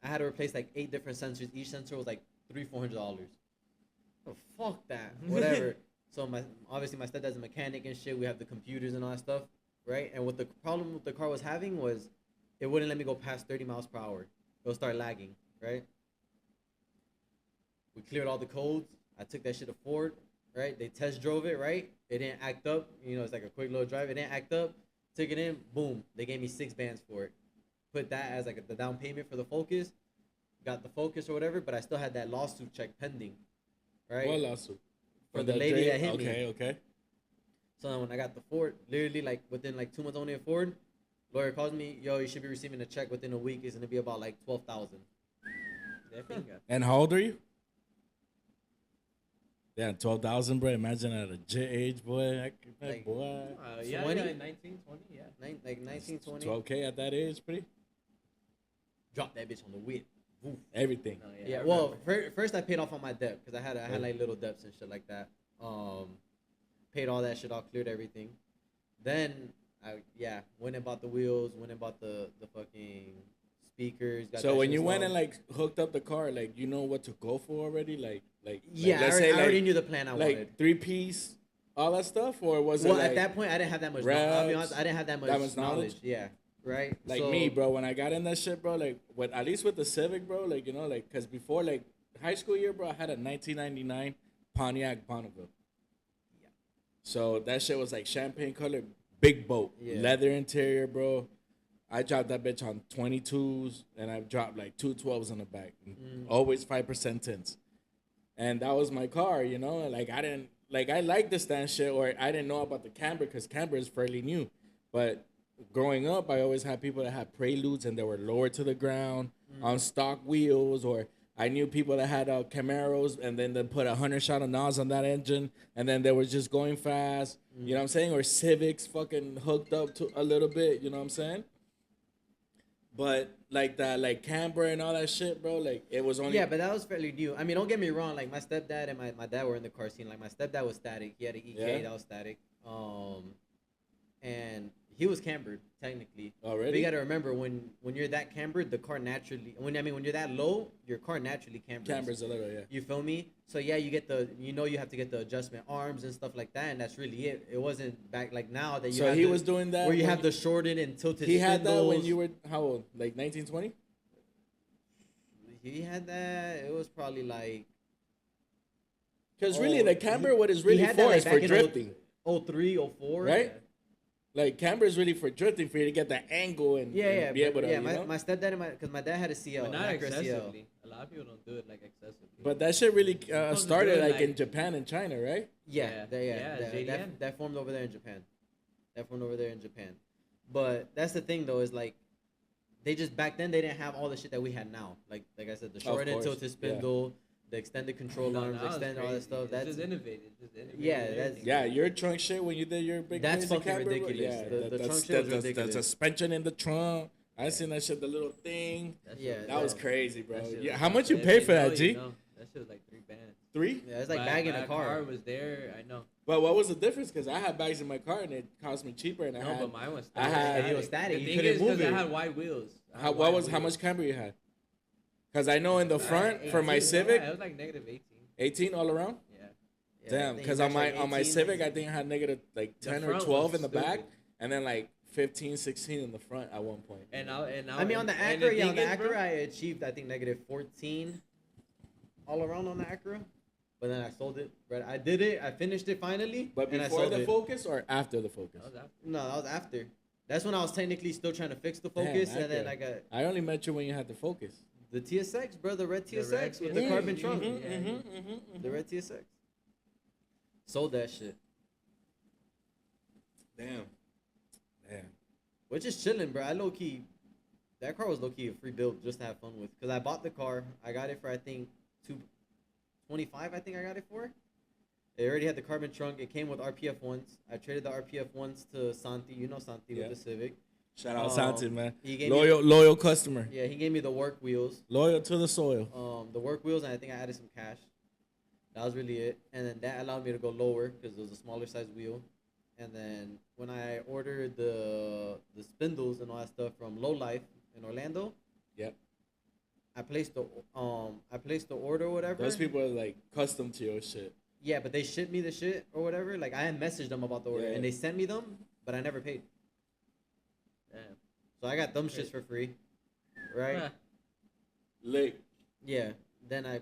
I had to replace like 8 different sensors. Each sensor was like $300-$400. Oh, fuck that. Whatever. So obviously my stepdad's a mechanic and shit. We have the computers and all that stuff, right? And what the problem with the car was having was it wouldn't let me go past 30 miles per hour. It'll start lagging, right? We cleared all the codes. I took that shit to Ford, right? They test drove it, right? It didn't act up. It's like a quick little drive. It didn't act up. Took it in, boom. They gave me 6 bands for it. Put that as like the down payment for the Focus. Got the Focus or whatever, but I still had that lawsuit check pending, right? What lawsuit? For the lady that hit me. Okay. So then when I got the Ford, literally like within like 2 months owning a Ford, lawyer calls me, yo, you should be receiving a check within a week. It's gonna be about like 12,000. And how old are you? Yeah, 12,000, bro. Imagine at a J age, boy. Like, boy. Yeah, 20? yeah, 19, 20, yeah. Like 19, 20. 12K at that age, pretty. Drop that bitch on the whip. Woof. Everything. No, Yeah, I well, remember. first I paid off on my debt because I had like little debts and shit like that. Paid all that shit off, cleared everything. Then went and bought the wheels, went and bought the fucking speakers. Got So that when shit you went and installed. like hooked up the car, like you know what to go for already, Yeah, let's I say already like knew the plan I wanted. like 3 piece, all that stuff, or was Well, it like at that point, I didn't have that much. I'll be honest, reps, I didn't have that much knowledge. Yeah, right. like So, me, bro? When I got in that shit, bro, like with at least with the Civic, bro, like you know, like because before like high school year, bro, I had a 1999 Pontiac Bonneville. Yeah. So that shit was like champagne color, big boat, Yeah. leather interior, bro. I dropped that bitch on 22s, and I dropped like 212s on the back. Always 5% tints. And that was my car, you know? Like, I didn't, like, I liked the stand shit, or I didn't know about the camber, because camber is fairly new. But growing up, I always had people that had Preludes, and they were lowered to the ground on stock wheels, or I knew people that had Camaros, and then they put 100 shot of NOS on that engine, and then they were just going fast. You know what I'm saying? Or Civics fucking hooked up to a little bit, you know what I'm saying? But like that, like camber and all that shit, bro. Like it was only yeah, but that was fairly new. I mean, don't get me wrong. Like my stepdad and my dad were in the car scene. Like my stepdad was static. He had an EK Yeah. that was static. And he was cambered technically. Already? But you got to remember when you're that cambered, the car naturally. When you're that low, your car naturally cambers. cambers a little, yeah. You feel me? So yeah, you get you have to get the adjustment arms and stuff like that, and that's really it. It wasn't back like now that you. So have he the- was doing that where you when have the shorted and tilted. He had that when spindles. you were how old? Like 1920? He had that. It was probably like. Because really, the camber, what is he really had that, for like, is for back in drifting, 03, 04. right? Like camber is really for drifting, for you to get the angle and, Yeah, and be able to, yeah. you know? My stepdad and because my dad had a CL, But not an Acura CL. excessively. A lot of people don't do it like excessively. But that shit really supposed to started do it like like- in Japan and China, right? Yeah, Yeah, JDM. that formed over there in Japan. That formed over there in Japan. But that's the thing though, is like they just back then they didn't have all the shit that we had now. Like I said, the short end course, tilted spindle, the extended control No, arms, now it's extend all that crazy. stuff. It's That's just innovated. Just innovated Yeah, everything. that's- Yeah, your trunk shit when you did your big That's crazy fucking camber, bro. ridiculous. Yeah, The that's, trunk shit was the ridiculous. suspension in the trunk. I seen that shit, the little thing. That shit Yeah, was That was dope. crazy, bro. That shit Yeah, was how dope. much you If pay for know, that, you G? know. That shit was like 3 bands. 3? yeah, it's like My- bagging my a car. was there. I know. But what was the difference? Because I had bags in my car and it cost me cheaper, and I No, had. but mine was I static. had- And it was static. The You thing couldn't is, move because it. I had wide wheels. I had How wide much wheels. camber you had? Because I know in the front for my 18, Civic, Yeah, it was like negative 18. 18 all around. Yeah. Yeah, I Damn, think because it on was my like on my 18. Civic, I think I had negative like The 10 or front 12 was in the back, stupid. and then like 15, 16 in the front at one point. I mean, on the and Acura, yeah, on thing the is, bro, Acura, I achieved I think negative 14 all around on the Acura, but then I sold it. But I did it. I finished it finally. But and I before sold the it. Focus or after the Focus? that was after. No, that was after. That's when I was technically still trying to fix the Damn, Focus, and then Acura. I got I only met you when you had the Focus. the TSX, bro, the red The red TSX with the TSX. carbon trunk. Mhm. The red TSX. Sold that shit, Damn. Damn. which is chilling, bro. I low key, that car was low key a free build just to have fun with. Cause I bought the car, I got it for I think 225. I think I got it for. It already had the carbon trunk. It came with RPF ones. I traded the RPF ones to Santi. You know Santi Yeah. with the Civic. Shout out Santi, man. He gave Loyal customer. Yeah, he gave me the work wheels. Loyal to the soil. The work wheels, and I think I added some cash. That was really it. And then that allowed me to go lower because it was a smaller size wheel. And then when I ordered the spindles and all that stuff from Low Life in Orlando, Yep. I placed the order or whatever. Those people are like custom to your shit. Yeah, but they shipped me the shit or whatever. Like I had messaged them about the order, Yeah. and they sent me them, but I never paid. Damn. So I got them shits for free, right? Huh. Lick. Yeah. Then I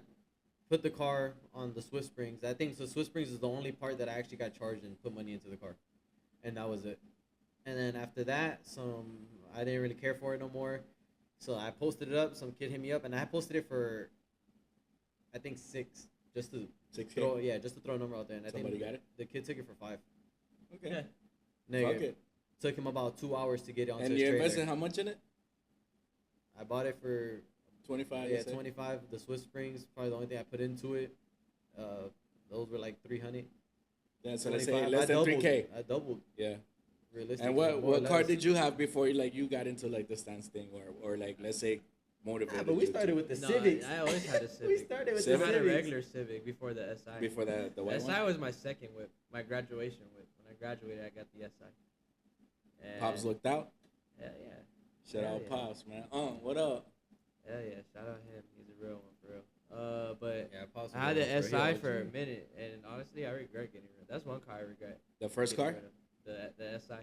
put the car on the Swiss Springs. I think so. Swiss Springs is the only part that I actually got charged and put money into the car, and that was it. And then after that, I didn't really care for it no more, so I posted it up. Some kid hit me up, and I posted it for, I think 6, just to 6K. just to throw a number out there. And I Somebody think got it? the kid took it for 5. Okay. Nigga, Fuck it. took him about 2 hours to get it onto And his you trailer. invested how much in it? I bought it for 25. you yeah said? 25. The Swiss Springs probably the only thing I put into it. Those were like 300. Yeah, so let's say 25. less I than doubled. 3K. I doubled. Yeah. Realistically. And more or what car less. did you have before you got into like the stance thing or like let's say motivated? Nah, but we you started to- with the No, Civics. I always had a Civic. We started with I the Civic? had a Civics. regular Civic before the SI. before the white SI one. was my second whip, my graduation whip. When I graduated, I got the SI. Pops looked out. Yeah, yeah. Shout Hell out yeah. Pops, man. What up? Hell yeah. Shout out him. He's a real one for real. But Yeah, Pops I had was the going for a SI heel, for a too. minute, and honestly, I regret getting rid of. That's one car I regret. The first getting car? rid of. The SI,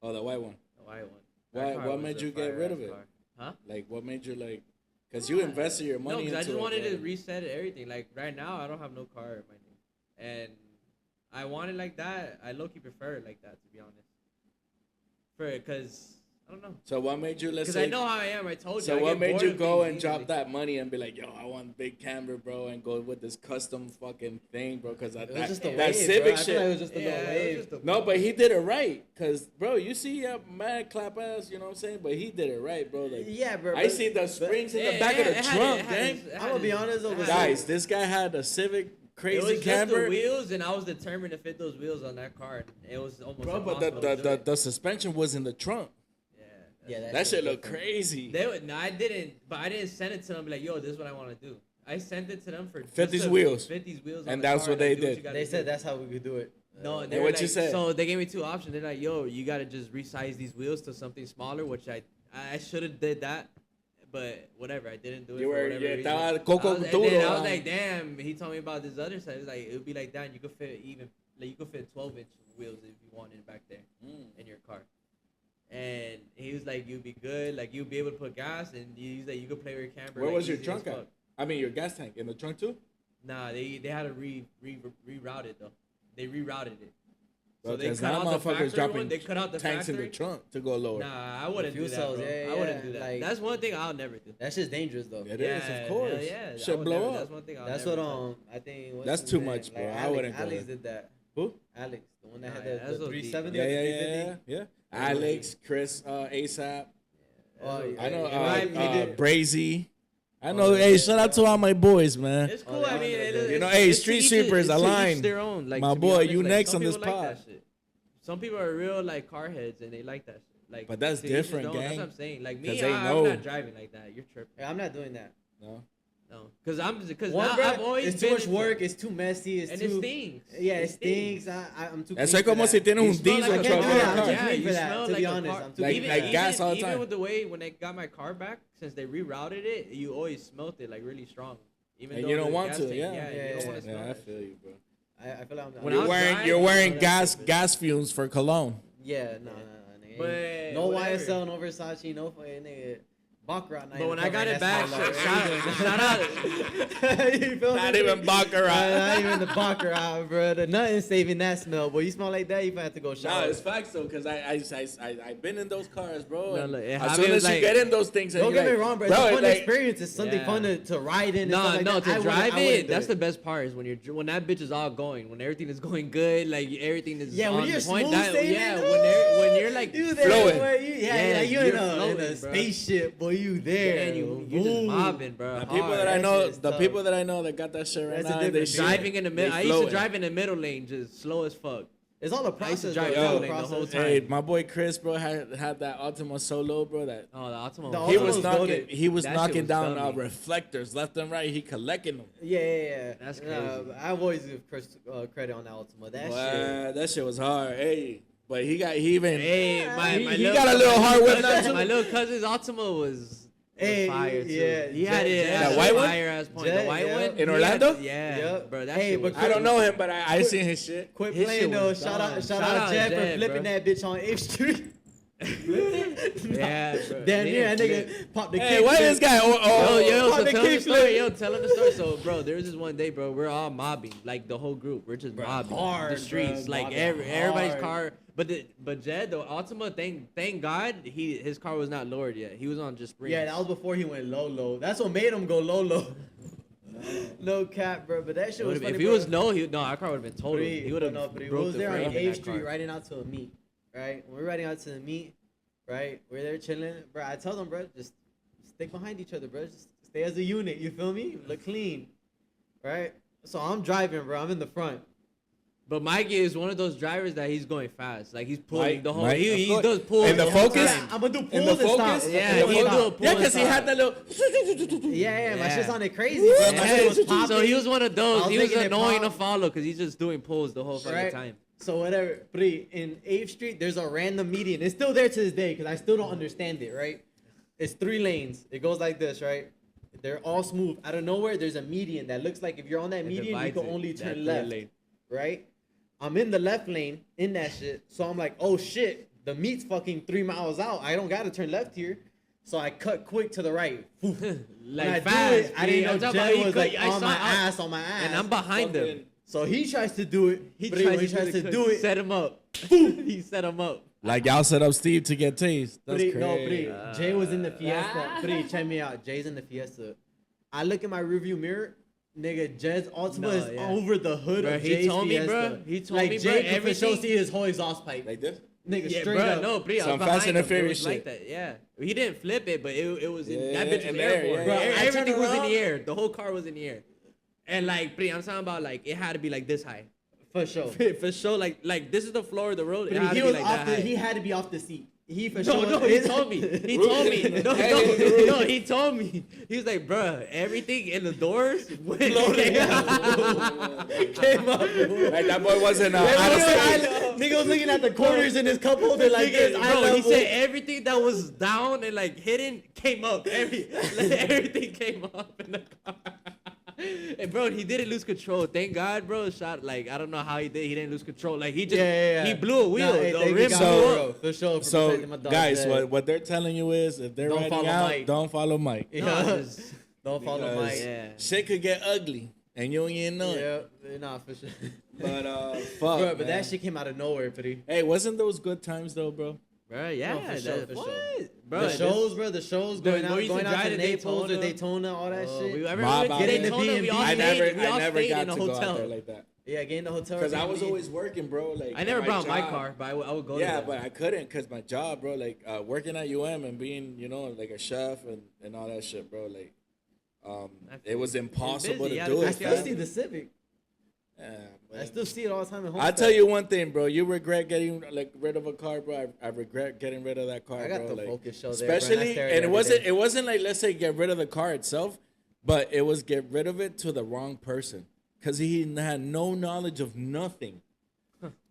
Oh, the white one. the white one. Why- That car what was made a you get rid of fire-ass it? car. Huh? Like, what made you like? Because you invested your money No, because I into just it, wanted to man. reset everything. Like right now, I don't have no car in my name, and I want it like that. I low key prefer it like that, to be honest. Because I don't know. So what made you? Let's Because say. I know how I am. I told you. So I what get made bored you of go things and drop easily. that money and be like, yo, I want big camera, bro, and go with this custom fucking thing, bro? Because It was just a that wave, Civic bro. I feel shit. like it was just a Yeah, little it wave. was just a- No, but he did it right. Cause bro, you see, mad clap ass, you know what I'm saying? But he did it right, bro. Like, Yeah, bro. I but- see the but- springs in Yeah, the back yeah, of the it had trunk, it had gang. his- it I'm had gonna be his- honest, though, it with had Guys, his- this guy had a Civic it crazy was just the camber, wheels, and I was determined to fit those wheels on that car. And it was almost bro. But impossible to do the it. the suspension was in the trunk. Yeah, That shit was looked different. crazy. They would, no, I didn't, but I didn't send it to them. Be like, yo, this is what I want to do. I sent it to them for Fit these just to wheels. fit these wheels, on And the that's car, what they like, do did. you gotta They do. said that's how we could do it. No, And they were what like, you said? So they gave me two options. They're like, yo, you gotta just resize these wheels to something smaller, which I should have did that, but whatever, I didn't do it. You for were- whatever yeah, reason. estaba coco I was, and duro, then I was ah. like, damn. He told me about this other side. It was like it would be like that, and you could fit even like you could fit 12-inch wheels if you wanted back there in your car. And he was like, you'd be good, like you'd be able to put gas, and he's like, you could play with your camera. Where like, was your easy trunk as at? fuck. I mean, your gas tank in the trunk too. Nah, they had to reroute it though. They rerouted it. So Bro, they 'cause cut now out the motherfuckers factory dropping one. They cut out the tanks factory. in the trunk to go lower. Nah, I wouldn't do fuel that, cells, bro. yeah, I wouldn't yeah, do that. like- That's one thing I'll never do. That shit's dangerous though. It Yeah, is, of course. hell yeah. I Should would blow never- up. That's one thing I'll That's never what touch. I think. What's That's his too name? much, bro. I Alex, wouldn't go Alex there. did that. Who? Alex, the one that Nah, had yeah, the that's OD. 370 Yeah, or yeah, 350. yeah. Alex, Chris, ASAP. Oh, yeah. I know he did. Brazy. I Oh, know. yeah, Hey, yeah, shout out to yeah. all my boys, man. It's Oh, cool. they I are mean, there, bro. You know, hey, it's to street each sweepers, it's to align. each their own. Like, My to be boy, honest, you like, next some on this people like pod. that shit. Some people are real like car heads and they like that shit. Like, But that's to each his different, own. gang. That's what I'm saying. Like 'Cause me, they I'm know. not driving like that. You're tripping. Hey, I'm not doing that. No. No, because One, now bro, I've always it's too been much into- work. It's too messy. It's and too. it stinks. Yeah, it stinks. I'm too. Eso clean es como for si that. tienes You un smell diesel like I a truck can't in do your that. I'm car. too Yeah, clean you for that. smell To like be a honest, car. I'm too Like- clean for like that. gas all the even time. with the way when I got my car back, since they rerouted it, you always smelt it like really strong. Even And though you don't the want gas to, tank- yeah. you Yeah, don't want to yeah. smell Yeah, I that feel shit. you, bro. I feel like I'm. When I was driving, You're wearing that's gas stupid. gas fumes for cologne. Yeah, no. But No whatever. YSL, no Versace, no fucking nigga. Baccarat. But when I got it back, shout out. You feel Not me? even Baccarat. Not even the Baccarat, bro. The nothing saving that smell. Boy, you smell like that, you might have to go Nah, shower. it's facts though, cause I've been in those cars, bro. No, and look, it as happened soon as you like- get in those things, and Don't you're get me like, wrong, bro. It's a fun like, experience. It's something Yeah. fun to ride in. and No, stuff like no, that. to I drive wouldn't it, do that's the best part is when that bitch is all going, when everything is going good, like everything is Yeah, when on you're the point. smooth That, sailing, yeah, ooh, when you're like you there, flowing. boy. Yeah, You're in you're a floating, bro. spaceship, boy. You there? and you're just Boom. mobbing, bro. the people hard. that I That know, shit is the tough. people that I know that got that shit right That's a now, and they different shit, driving in the middle. they I used to flowing. drive in the middle lane, just slow as fuck. It's all a I used to process. drive bro. It's all a lane the whole process. time. Hey, my boy Chris, bro, had that Ultima Solo, bro. That Oh, the Ultima. The was- he Ultima was was knocking, goated. he was That shit knocking was down dummy. reflectors left and right. He collecting them. Yeah. That's Nah, crazy. I've always give Chris credit on that Ultima. That shit. Wow, that shit was hard. Hey, but he even. Hey, he got a little hard whip now, too. My little cousin's Ultima was Hey, fire too. yeah, He had it. Jet- at That white one? Fire ass point. Jet, The white yeah. one In he had- Orlando? Yeah, Yep. bro. That Hey, shit but was I don't know him, but I seen his shit. Quit His playing shit though. was Shout out, dumb. Shout out Jet Jet, for flipping bro. that bitch on 8th Street. Yeah, bro. Damn They near that didn't nigga popped the Hey, kickflip. why this guy? Oh, Yo, Pop so the tell him the kickflip. story. Yo, tell him the story. So, bro, there was this one day, bro. We're all mobbing, like the whole group. We're just mobbing hard, the streets, bro, like mobbing everybody's hard. car. But Jed, the Ultima, thank God, his car was not lowered yet. He was on just springs. Yeah, that was before he went low. That's what made him go low. No cap, bro. But that shit was funny. If he bro. was low, no, our car would have been total. He would have no, but he broke was the there on frame in 8th that Street car. riding out to a meet, right? When we're riding out to the meet, right? We're there chilling, bro. I tell them, bro, just stick behind each other, bro. Just stay as a unit. You feel me? Look clean, right? So I'm driving, bro. I'm in the front. But Mike is one of those drivers that he's going fast. Like he's pulling Mike- the whole. Mike, he of does course. pulls. In the the whole focus? time. I'm gonna do In pulls the and focus? stop. Yeah, And he'll then do a stop. pull Yeah, and because he stop. had that little. Yeah, my Yeah. shit sounded crazy, bro. My shit was Yeah. popping. So he was one of I those. was He was making it annoying to pop. follow because he's just doing pulls the whole fucking Right. time. So whatever, Pri, in 8th Street, there's a random median. It's still there to this day because I still don't understand it, right? It's 3 lanes. It goes like this, right? They're all smooth. Out of nowhere, there's a median that looks like if you're on that median, you divides can it, only that turn third left, lane. right? I'm in the left lane in that shit. So I'm like, oh shit, the meat's fucking 3 miles out. I don't got to turn left here. So I cut quick to the right. When I Like do it, fast. I didn't know I'm talking Jen about was he like cut- I on saw my out- ass, on my ass. And I'm behind him. Fucking- So he tries to do it. He Pri, when he tries to do it. Set him up. He set him up. Like y'all set up Steve to get tased. That's Pri, crazy. no, Pri. Jay was in the Fiesta. Pri, check me out. Jay's in the Fiesta. I look in my rearview mirror. Nigga, Jed's Ultima is over the hood Bro, of he Jay's told me, Fiesta. bro. He told like, me, bro, Jay could for everything- sure see his whole exhaust pipe. Like this? Nigga, Yeah, straight bro, up. no, Bri, I Some was Fast behind and the him. It was Furious like shit. that, yeah. He didn't flip it, but it was in, Yeah, that bitch in was there, airborne. yeah. Bro, I Everything turned was in around. the air. The whole car was in the air. And like, Bri, I'm talking about like it had to be like this high. For sure. For sure, like this is the floor of the road. It But had he to be was like off that high. he had to be off the seat. He for No, sure. no, he told me. He told me. No, he told me. He was like, bruh, everything in the doors went came up. Came up. Like that boy wasn't Nigga was looking at the corners in his cup holder like this. Bro, he said everything that was down and like hidden came up. Everything came up in the car. And bro, he didn't lose control. Thank God, bro. Shot like I don't know how he did. He didn't lose control. Like he just he blew a wheel. The rim so, blew bro, up. for sure. For So protecting my dog guys, Jed. what they're telling you is if they're Don't riding follow out, Mike. don't follow Mike. Yeah. No, just- Don't follow Because Mike. Yeah. Shit could get ugly and you don't even know it. Yeah, nah, for sure. But fuck, Bro, but man. that shit came out of nowhere, pretty. Hey, wasn't those good times though, bro? Bro, yeah, No, for sure, that- for what? sure. Bro, The this- shows, bro, the shows Dude, going we out, used to going out drive to to Naples or Daytona. Daytona, all that Oh, shit. we ever Mob went out to there. Daytona, we all I stayed, never, we all I never stayed got in a to go hotel. out there like that Yeah, getting the hotel. because I was Airbnb. always working, bro. Like I never at brought my job. car, but I would go Yeah, to but I couldn't because my job, bro. Like working at UM and being, like a chef and all that shit, bro. Like, it was impossible busy, to yeah, do the I it. still fam. see the Civic. Yeah, I man. still see it all the time at home. I'll tell you one thing, bro. You regret getting like rid of a car, bro. I regret getting rid of that car, I got bro. the like, Focus show there, bro, and I especially, stare at and it it every wasn't. day. It wasn't like let's say get rid of the car itself, but it was get rid of it to the wrong person because he had no knowledge of nothing.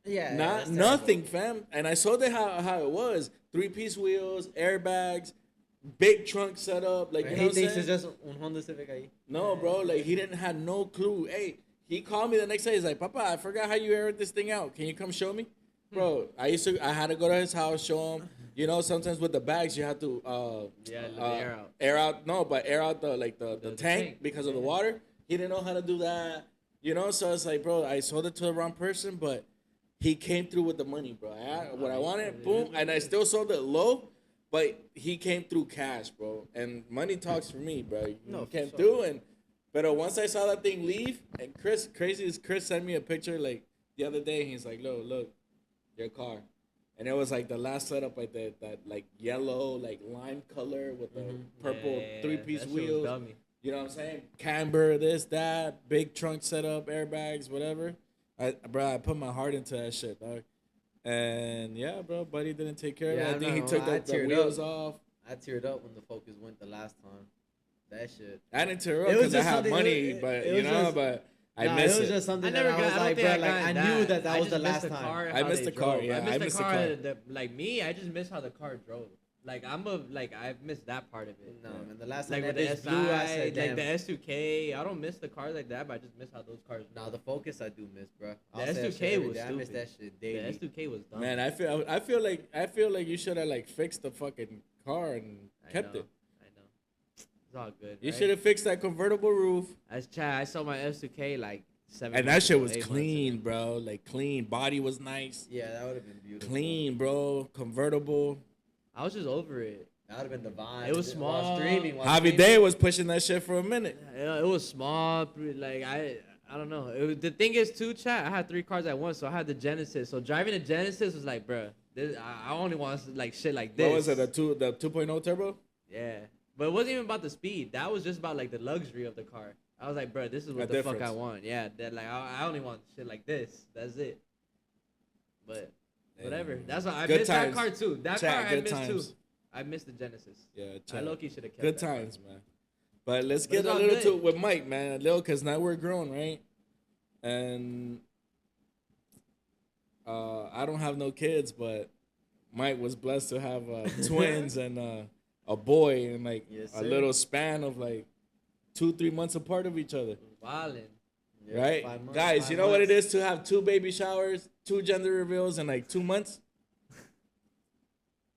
Yeah, Not that's terrible. nothing, fam. And I saw that how it was 3-piece wheels, airbags, big trunk setup. Like, you know He what I'm thinks saying? it's just un Honda Civic ahí. No, bro. Like he didn't have no clue. Hey, he called me the next day. He's like, "Papa, I forgot how you aired this thing out. Can you come show me?" Bro, I had to go to his house, show him. Sometimes with the bags you have to Yeah, let the air out. Air out. No, but air out the tank tank, because of the water. He didn't know how to do that. So it's like, bro, I sold it to the wrong person, but he came through with the money, bro. What I wanted, boom, and I still sold it low, but he came through cash, bro. And money talks for me, bro. No, He for came sure. through, but once I saw that thing leave, and Chris sent me a picture like the other day. He's like, look, your car. And it was like the last setup, like that like yellow, like lime color with the purple Yeah, 3-piece that shit was wheels. dummy. You know what I'm saying? Camber, this, that, big trunk setup, airbags, whatever. I put my heart into that shit, dog. And yeah, bro, buddy didn't take care of Yeah, it. I I'm think he not took gonna lie, the I teared wheels up. off. I teared up when the Focus went the last time. That shit. I didn't tear up It was because I just had something- money, it- but it was just- but I Nah, miss it was it. just something I that never I got. was I don't like, think bro, I like got I that. knew that I was the just last missed time. car, I how missed they the car, drove. yeah, I missed the car. Like me, I just missed how the car drove. Like I've missed that part of it. No, man, the last Like time with that the bitch blew, I SI, said, like damn. the S2K, I don't miss the cars like that, but I just miss how those cars. Nah, the Focus I do miss, bro. The I'll say that S2K shit every was day. I miss stupid. that shit The daily. S2K was dumb. Man, I feel like you should have like fixed the fucking car and kept it. I know. It's all good. You right? should have fixed that convertible roof. As Chad, I saw my S2K like 7. And that months shit ago, was 8 months clean, ago. bro. Like clean. Body was nice. Yeah, that would have been beautiful. Clean, bro. Convertible. I was just over it. That would have been the vibe. It was small. While streaming. While Javi streaming. Day was pushing that shit for a minute. It was small. Like I don't know. The thing is too, Chad. I had 3 cars at once, so I had the Genesis. So driving the Genesis was like, bruh, I only want like shit like this. What was it? The 2.0 turbo? Yeah, but it wasn't even about the speed. That was just about like the luxury of the car. I was like, bruh, this is what the fuck I difference. want. Yeah, that like I only want shit like this. That's it. But whatever. That's why I Good missed times. that car too. That Chat, car I good missed times. too. I missed the Genesis. Yeah, I Chad. low-key should have kept Good that car. times, man. But let's But get it's a all little good. to with Mike, man. A little, because now we're grown, right? And I don't have no kids, but Mike was blessed to have twins and a boy in like Yes, a sir. little span of like 2-3 months apart of each other. Wildin'. Yeah, Right, 5 months, guys, 5 you know what it months. is to have 2 baby showers, 2 gender reveals in like 2 months.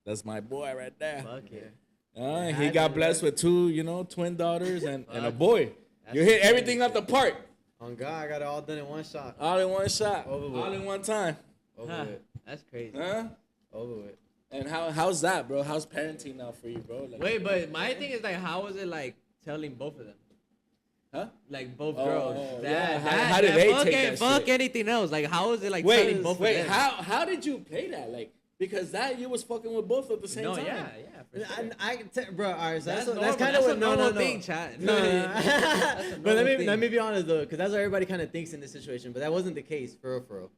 That's my boy right there. Fuck it. He Yeah, got I- blessed with 2, twin daughters and a Fuck. boy. That's You hit insane. everything out the park, On God, I got it all done in one shot. all in one shot, Over with. all in one time. Over Huh. with. That's crazy. Huh? Over with. And how's that, bro? How's parenting now for you, bro? Like, Wait, but my thing is like, how was it like telling both of them? huh? Like both Oh, girls. yeah. How did they take that fuck shit? anything else. Like, how was it like telling both Wait, of them? how did you play that? Like, because that you was fucking with both at the same No, time. yeah, for sure. I can tell, bro. All right, so That's that's normal. kind of That's what a no, normal no, thing, chat. No, no, no. That's a But normal let thing. me be honest though, because that's what everybody kind of thinks in this situation. But that wasn't the case, for real.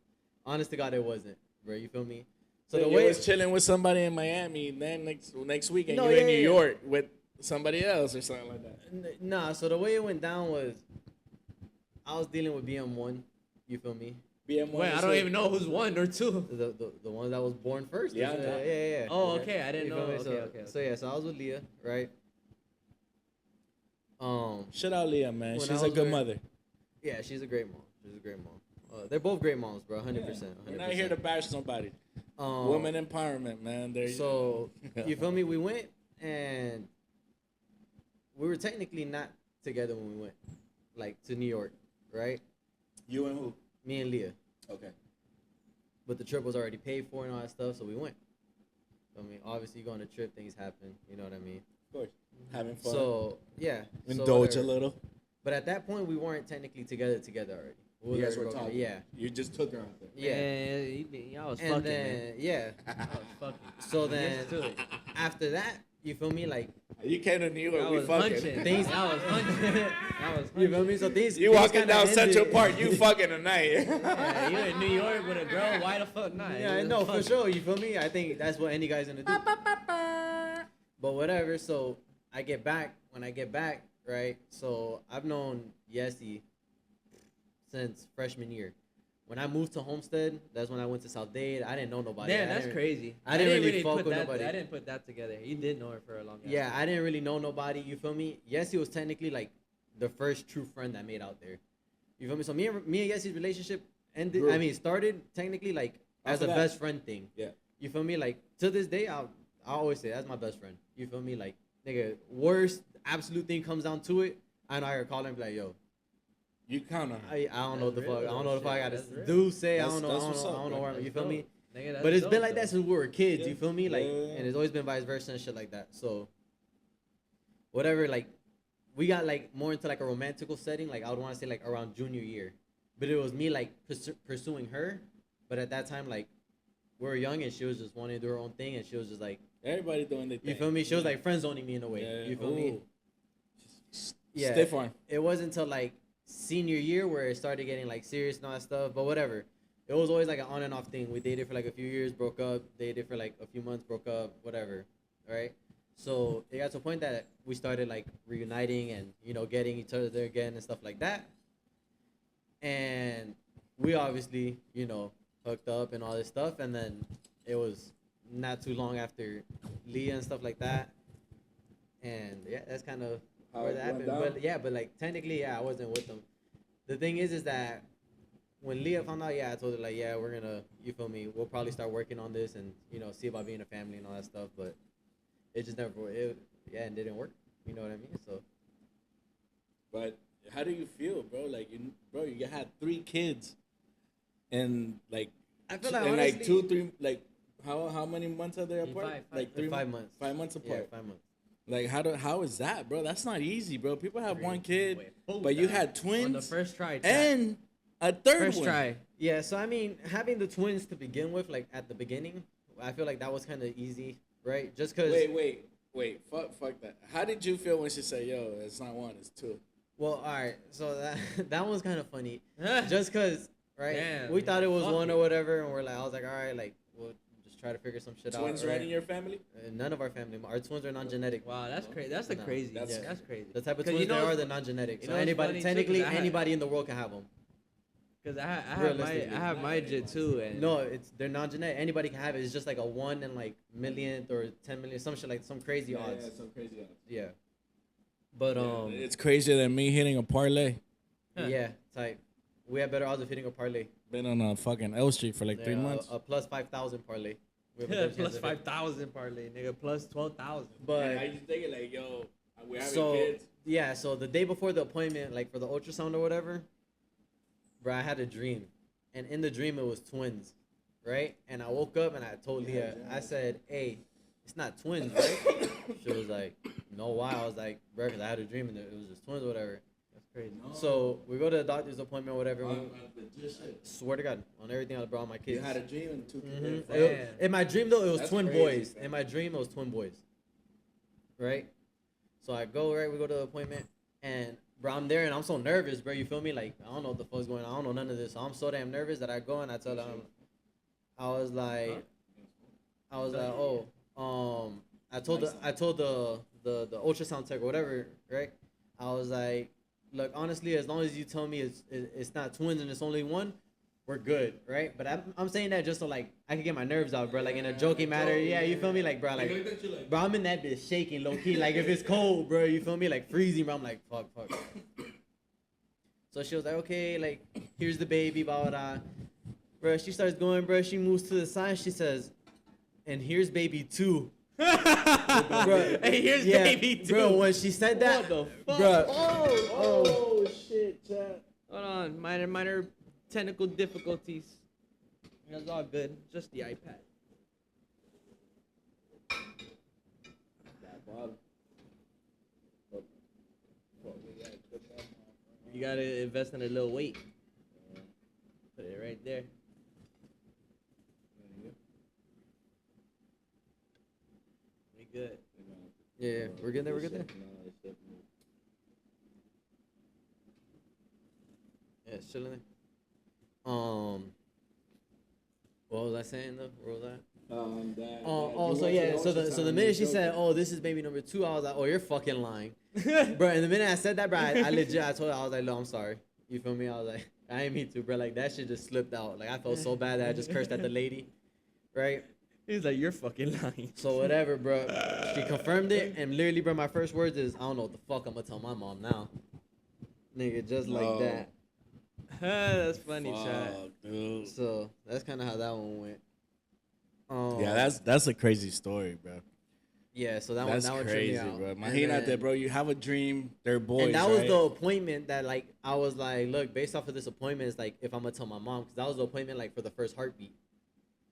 Honest to God, it wasn't, bro. You feel me? So So the you way was chilling with somebody in Miami, then next weekend No, you in yeah, New yeah. York with somebody else or something like that. Nah, so the way it went down was I was dealing with BM1. You feel me? BM1 Wait, I is don't like- even know who's one or two. The one that was born first. Yeah, Yeah. Oh, okay. I didn't You know. feel me? Okay. So yeah, so I was with Leah, right? Shout out Leah, man. When I She's a was good with- mother. Yeah, she's a great mom. They're both great moms, bro. 100%. We're not here to bash somebody. Woman empowerment, man. There. So you feel me? We went and we were technically not together when we went, like to New York, right? You and who? Me and Leah. Okay. But the trip was already paid for and all that stuff, so we went. I mean, obviously, you go on a trip, things happen. You know what I mean? Of course. Having fun. So yeah, so indulge a whatever. little. But at that point, we weren't technically together already. We You guys already were broken up. talking. Yeah, You just took her out there. yeah. Y'all was And fucking, then man. yeah, Y'all was fucking. so then Yes, to it. after that, you feel me? Like You came to New York. Y'all We was fucking. punching. Things- Y'all was punching. Y'all was you feel punching. me? So things You things walking kinda down Central ended. Park. You fucking tonight. Yeah, you in New York with a girl. Why the fuck not? Yeah, I You know was for fucking. sure. You feel me? I think that's what any guy's gonna do. But whatever. So I get back. When I get back, right? So I've known Yessie since freshman year. When I moved to Homestead, that's when I went to South Dade. I didn't know nobody. Damn, I that's didn't- crazy. I didn't really fuck put with that. nobody. I didn't put that together. You did know her for a long time. Yeah, I didn't really know nobody. You feel me? Yessie was technically like the first true friend I made out there. You feel me? So me and Yessie's relationship ended. Grew. I mean, started technically like as After a that. best friend thing. Yeah. You feel me? Like to this day, I always say that's my best friend. You feel me? Like nigga, worst absolute thing comes down to it, I know I could call him and be like, yo, You count on her. I don't know what the That's real, fuck. I don't know though, what the fuck I shit. gotta That's real. do, say. I That's- don't know. I that's don't what's know. up, I don't know bro. where. You feel me? Nigga, that's But it's dope, been like though. that since we were kids. Yeah. You feel me? Like, Yeah. and it's always been vice versa and shit like that. So, whatever. Like, we got like more into like a romantical setting. Like, I would want to say like around junior year, but it was me like pursuing her. But at that time, like, we were young and she was just wanting to do her own thing, and she was just like, Everybody doing their thing. you feel me? She was like friend zoning me in a way. Yeah. You feel me? Ooh. Yeah. Stiff arm. It wasn't until like senior year where it started getting like serious and all that stuff. But whatever. It was always like an on and off thing. We dated for like a few years, broke up. Dated for like a few months, broke up. Whatever. Right. So it got to a point that we started like reuniting and getting each other there again and stuff like that. And we obviously hooked up and all this stuff. And then it was not too long after Leah and stuff like that. And yeah, that's kind of How where it that went happened. down? But like technically, yeah, I wasn't with them. The thing is that when Leah found out, yeah, I told her like, yeah, we're gonna, you feel me? We'll probably start working on this and see about being a family and all that stuff. But it just never, it didn't work. You know what I mean? So But how do you feel, bro? Like, you had 3 kids, and like, I feel like and honestly, like 2, 3, like, how many months are they apart? Five- like 3 5 months. 5 months Yeah, apart. 5 months. Like, how is that, bro? That's not easy, bro. People have one kid, Wait, boom, but you that. had On the twins first try. chat. and a third first one. try. Yeah, so I mean, having the twins to begin with, like at the beginning, I feel like that was kind of easy, right? Just because. Wait. Fuck that. How did you feel when she said, "Yo, it's not 1, it's 2"? Well, all right. So that that one's kind of funny, just because, right? Damn, we thought it was fuck one it. or whatever, and we're like, I was like, all right, like we'll just try to figure some shit out. Twins right in your family? None of our family, our twins are non-genetic. Wow, that's crazy. That's the No, crazy. that's- That's crazy. The type of 'Cause twins you know they are, what's- they're non-genetic. you So know what's anybody, funny, too? technically, 'Cause I had- anybody in the world can have them. Cause I Realistically. have my jit too, and No, they're non-genetic. Anybody can have it. It's just like a 1 in like millionth or 10 million, some shit like some crazy odds. some crazy odds. Yeah. But It's crazier than me hitting a parlay. yeah, type. We have better odds of hitting a parlay. Been on a fucking L Street for like Yeah, 3 months. a plus 5,000 parlay. We have a better chance plus of it. 5,000 parlay, nigga, plus 12,000. But I just thinking like, yo, we're having so kids. yeah, so the day before the appointment, like for the ultrasound or whatever, bro, I had a dream, and in the dream it was twins, right? And I woke up and I told Leah, I said, "Hey, it's not twins, right?" She was like, "No, why?" I was like, "Bro, because I had a dream and it was just twins or whatever." That's crazy. So we go to the doctor's appointment, whatever. On legit shit. Swear to God, on everything I brought my You kids. had a dream and two Mhm. kids. In my dream though, it was That's twin crazy, boys. man. In my dream, it was twin boys. Right. So I go right. We go to the appointment, and bro, I'm there, and I'm so nervous, bro. You feel me? Like I don't know what the fuck's going on. I don't know none of this. So I'm so damn nervous that I go and I tell them, I was like, oh, I told the ultrasound tech or whatever, right? I was like, look, honestly, as long as you tell me it's not twins and it's only one, we're good, right? But I'm saying that just so like I can get my nerves out, bro. Like in a joking manner, yeah. You feel me? Like bro, like bro, I'm in that bitch shaking low key. Like if it's cold, bro, you feel me? Like freezing, bro. I'm like fuck. So she was like, okay, like here's the baby, blah blah blah. Bro, she starts going, bro. She moves to the side. She says, and here's baby 2. Bro, Hey, here's baby 2. Bro, when she said that, What the fuck? bro, Oh shit, chat. Hold on, minor technical difficulties. It's all good. Just the iPad. You gotta invest in a little weight. Put it right there. We good. yeah, we're good there. Yeah, it's chilling there. What was I saying though? Where was I? So the minute she said, "Oh, this is baby number 2," I was like, "Oh, you're fucking lying, bro." And the minute I said that, bro, I legit, I told her, I was like, "No, I'm sorry." You feel me? I was like, "I ain't mean to, bro." Like that shit just slipped out. Like I felt so bad that I just cursed at the lady, right? He's like, you're fucking lying. So whatever, bro. She confirmed it, and literally, bro, my first words is, "I don't know what the fuck I'm gonna tell my mom now." Nigga, just like that. That's funny, chat. Dude. So that's kind of how that one went. Yeah, that's a crazy story, bro. Yeah, so that That's one crazy, tripped me out. bro. And Imagínate, then- bro. You have a dream. They're boys, And that was right? the appointment that, like, I was like, look, based off of this appointment, it's like, if I'm gonna tell my mom, because that was the appointment, like, for the first heartbeat.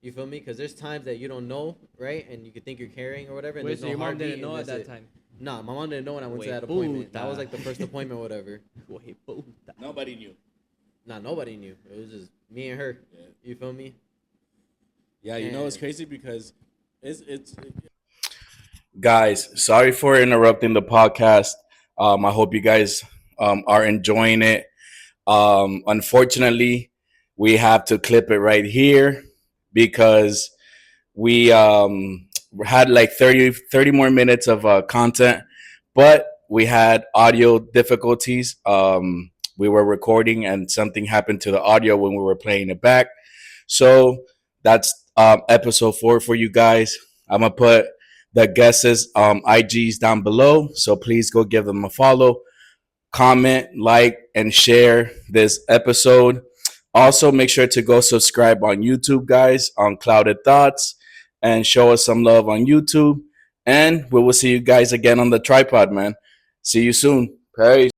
You feel me? Because there's times that you don't know, right? And you could think you're carrying or whatever. And Wait, there's so no your mom heartbeat, didn't know and at that's that it. time? Nah, my mom didn't know when I went to Wait, that appointment. puta. That was like the first appointment, whatever. Wait, puta. Nobody knew. Nah, nobody knew. It was just me and her. Yeah. You feel me? Yeah, you know it's And- crazy because it's Guys, sorry for interrupting the podcast. I hope you guys are enjoying it. Unfortunately, we have to clip it right here because we had like 30 more minutes of content, but we had audio difficulties. We were recording and something happened to the audio when we were playing it back. So that's episode 4 for you guys. I'm going to put the guests' IGs down below. So please go give them a follow, comment, like, and share this episode. Also, make sure to go subscribe on YouTube, guys, on Clouded Thoughts, and show us some love on YouTube. And we will see you guys again on the tripod, man. See you soon. Peace.